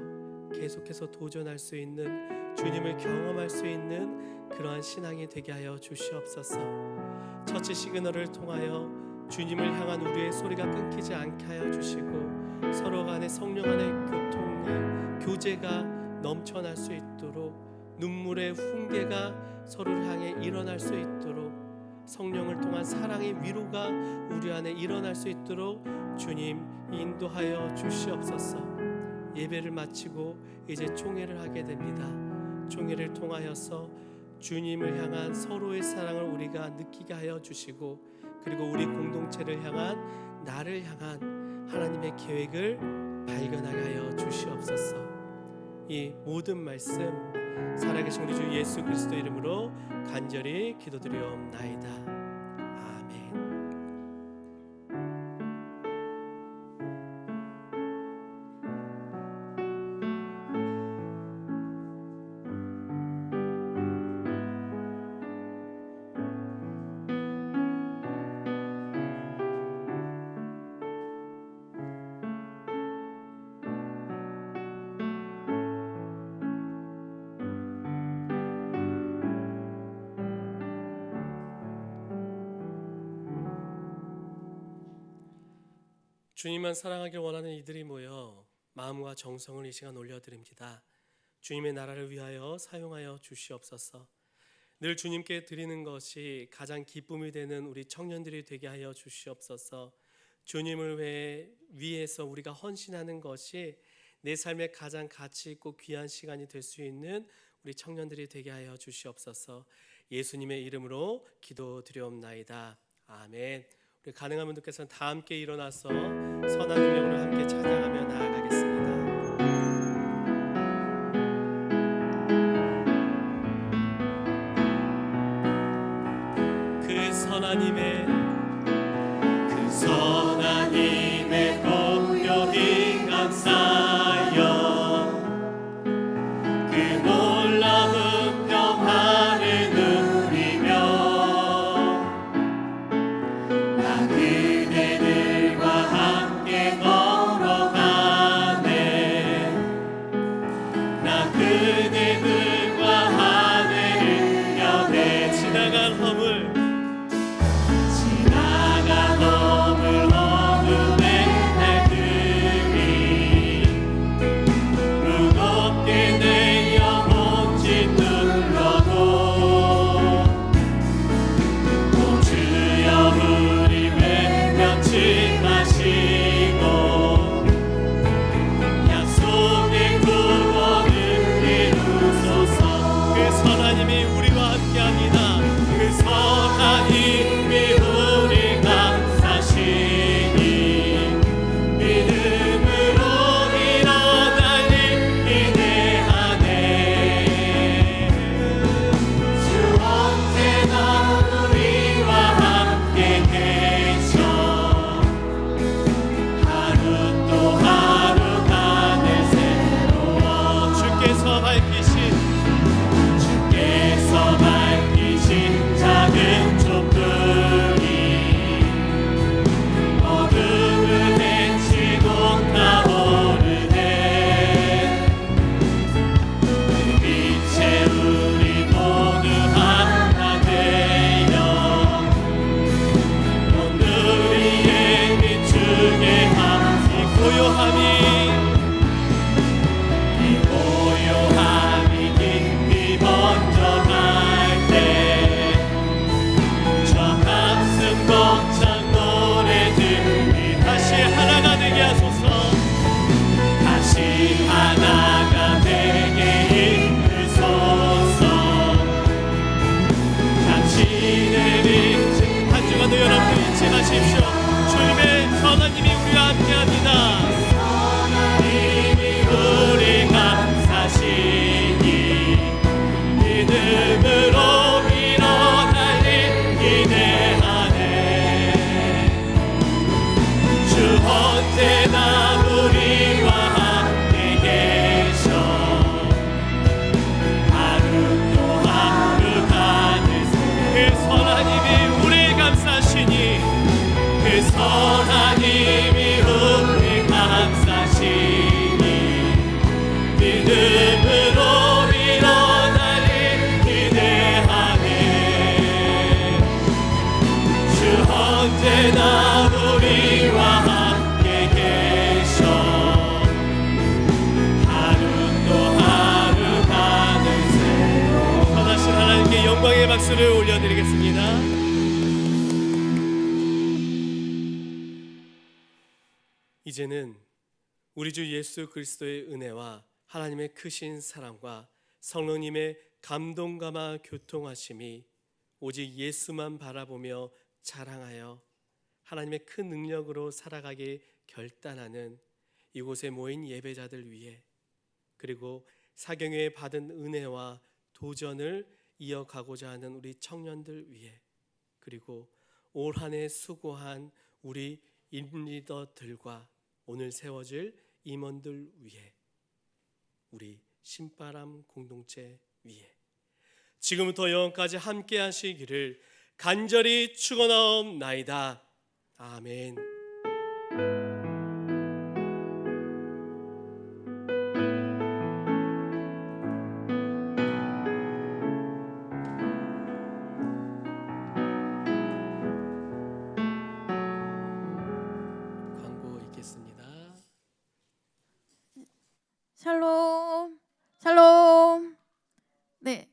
계속해서 도전할 수 있는, 주님을 경험할 수 있는 그러한 신앙이 되게 하여 주시옵소서. 처치 시그널을 통하여 주님을 향한 우리의 소리가 끊기지 않게 하여 주시고 서로 간의 성령 안의 교통이, 교제가 넘쳐날 수 있도록, 눈물의 훈계가 서로를 향해 일어날 수 있도록, 성령을 통한 사랑의 위로가 우리 안에 일어날 수 있도록 주님 인도하여 주시옵소서. 예배를 마치고 이제 총회를 하게 됩니다. 총회를 통하여서 주님을 향한 서로의 사랑을 우리가 느끼게 하여 주시고, 그리고 우리 공동체를 향한, 나를 향한 하나님의 계획을 발견하게 하여 주시옵소서. 이 모든 말씀 살아계신 우리 주 예수 그리스도 이름으로 간절히 기도드리옵나이다. 아멘. 주님만 사랑하길 원하는 이들이 모여 마음과 정성을 이 시간 올려드립니다. 주님의 나라를 위하여 사용하여 주시옵소서. 늘 주님께 드리는 것이 가장 기쁨이 되는 우리 청년들이 되게 하여 주시옵소서. 주님을 위해서 우리가 헌신하는 것이 내 삶의 가장 가치 있고 귀한 시간이 될 수 있는 우리 청년들이 되게 하여 주시옵소서. 예수님의 이름으로 기도드리옵나이다. 아멘. 우리 가능한 분들께서는 다 함께 일어나서 선한 능력으로 함께 찬양하며 나아가겠습니다. 그 선한 힘에 고요히 감사하여 그 놀라운 평화를 누리며 나 그대들과 함께 걸어가네. 나 그대들과 하늘을 여네. 지나간 허물 어둠의 날들이 무겁게 내 영혼 짓눌러도 오 주여 우리 외면치 마시고 약속의 구원을 이루소서. 그 선한 힘이 우리와 함께합니다. 그 선한 힘이 우리 감사시니 믿음으로 일어나니 기대하네. 주 언제나 우리와 함께 계셔 하루 또 하루가 늘 새로워. 주께서 밝히신 작은 촛불이 어둠을 헤치고 타오르네. 그 빛에 우리 모두 하나 되어 오늘의 비추게 함이 고요함이 깊이 번져갈 때 저 가슴 벅찬 노래들이 다시 하나가 되게 하소서. 다시 하나가 되게 이끄소서. 당신의 빛 한 주간도 여러분 잊지 마십시오. 주님의 선한 힘이 우리와 함께합니다. 하나님이 우리 감사시니 믿음으로 일어나니 기대하네. 주 언제나 우리와 함께 계셔 하루 또 하루가 늘 그 선한 힘이 우리 감사시니 그 선한 힘이 우리 감사시니 믿음으로 일어나니 기대하네. 주 언제나 우리와 함께 계셔 하루 또 하루가 늘 새로워. 선하신 하나님께 영광의 박수를 올려드리겠습니다. 이제는 우리 주 예수 그리스도의 은혜와 하나님의 크신 사랑과 성령님의 감동감화 교통하심이 오직 예수만 바라보며 자랑하여 하나님의 큰 능력으로 살아가기 결단하는 이곳에 모인 예배자들 위해, 그리고 사경회에 받은 은혜와 도전을 이어가고자 하는 우리 청년들 위해, 그리고 올 한 해 수고한 우리 인리더들과 오늘 세워질 임원들 위해, 우리 신바람 공동체 위해 지금부터 영원까지 함께 하시기를 간절히 축원하옵나이다. 아멘. 광고 있겠습니다. 샬롬, 샬롬. 네,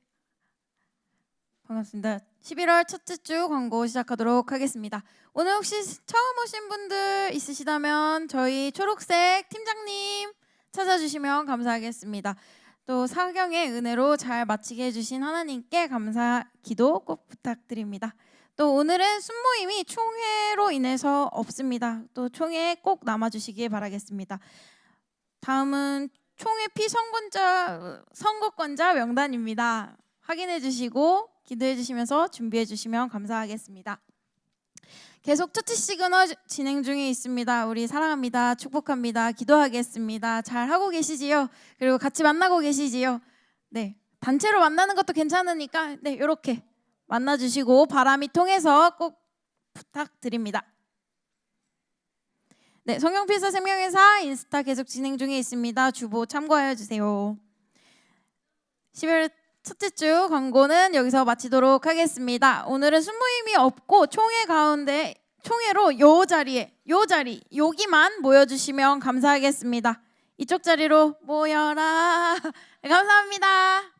반갑습니다. 11월 첫째 주 광고 시작하도록 하겠습니다. 오늘 혹시 처음 오신 분들 있으시다면 저희 초록색 팀장님 찾아주시면 감사하겠습니다. 또 사경의 은혜로 잘 마치게 해주신 하나님께 감사 기도 꼭 부탁드립니다. 또 오늘은 순모임이 총회로 인해서 없습니다. 또 총회에 꼭 남아주시길 바라겠습니다. 다음은 총회 선거권자 명단입니다. 확인해 주시고 기도해 주시면서 준비해 주시면 감사하겠습니다. 계속 투티 시그널 진행 중에 있습니다. 우리 사랑합니다. 축복합니다. 기도하겠습니다. 잘 하고 계시지요? 그리고 같이 만나고 계시지요? 네, 단체로 만나는 것도 괜찮으니까 네, 이렇게 만나 주시고 바람이 통해서 꼭 부탁드립니다. 네, 성경필서 생명회사 인스타 계속 진행 중에 있습니다. 주보 참고하여 주세요. 12월 첫째 주 광고는 여기서 마치도록 하겠습니다. 오늘은 순모임이 없고 총회로 요 자리 여기만 모여주시면 감사하겠습니다. 이쪽 자리로 모여라. 감사합니다.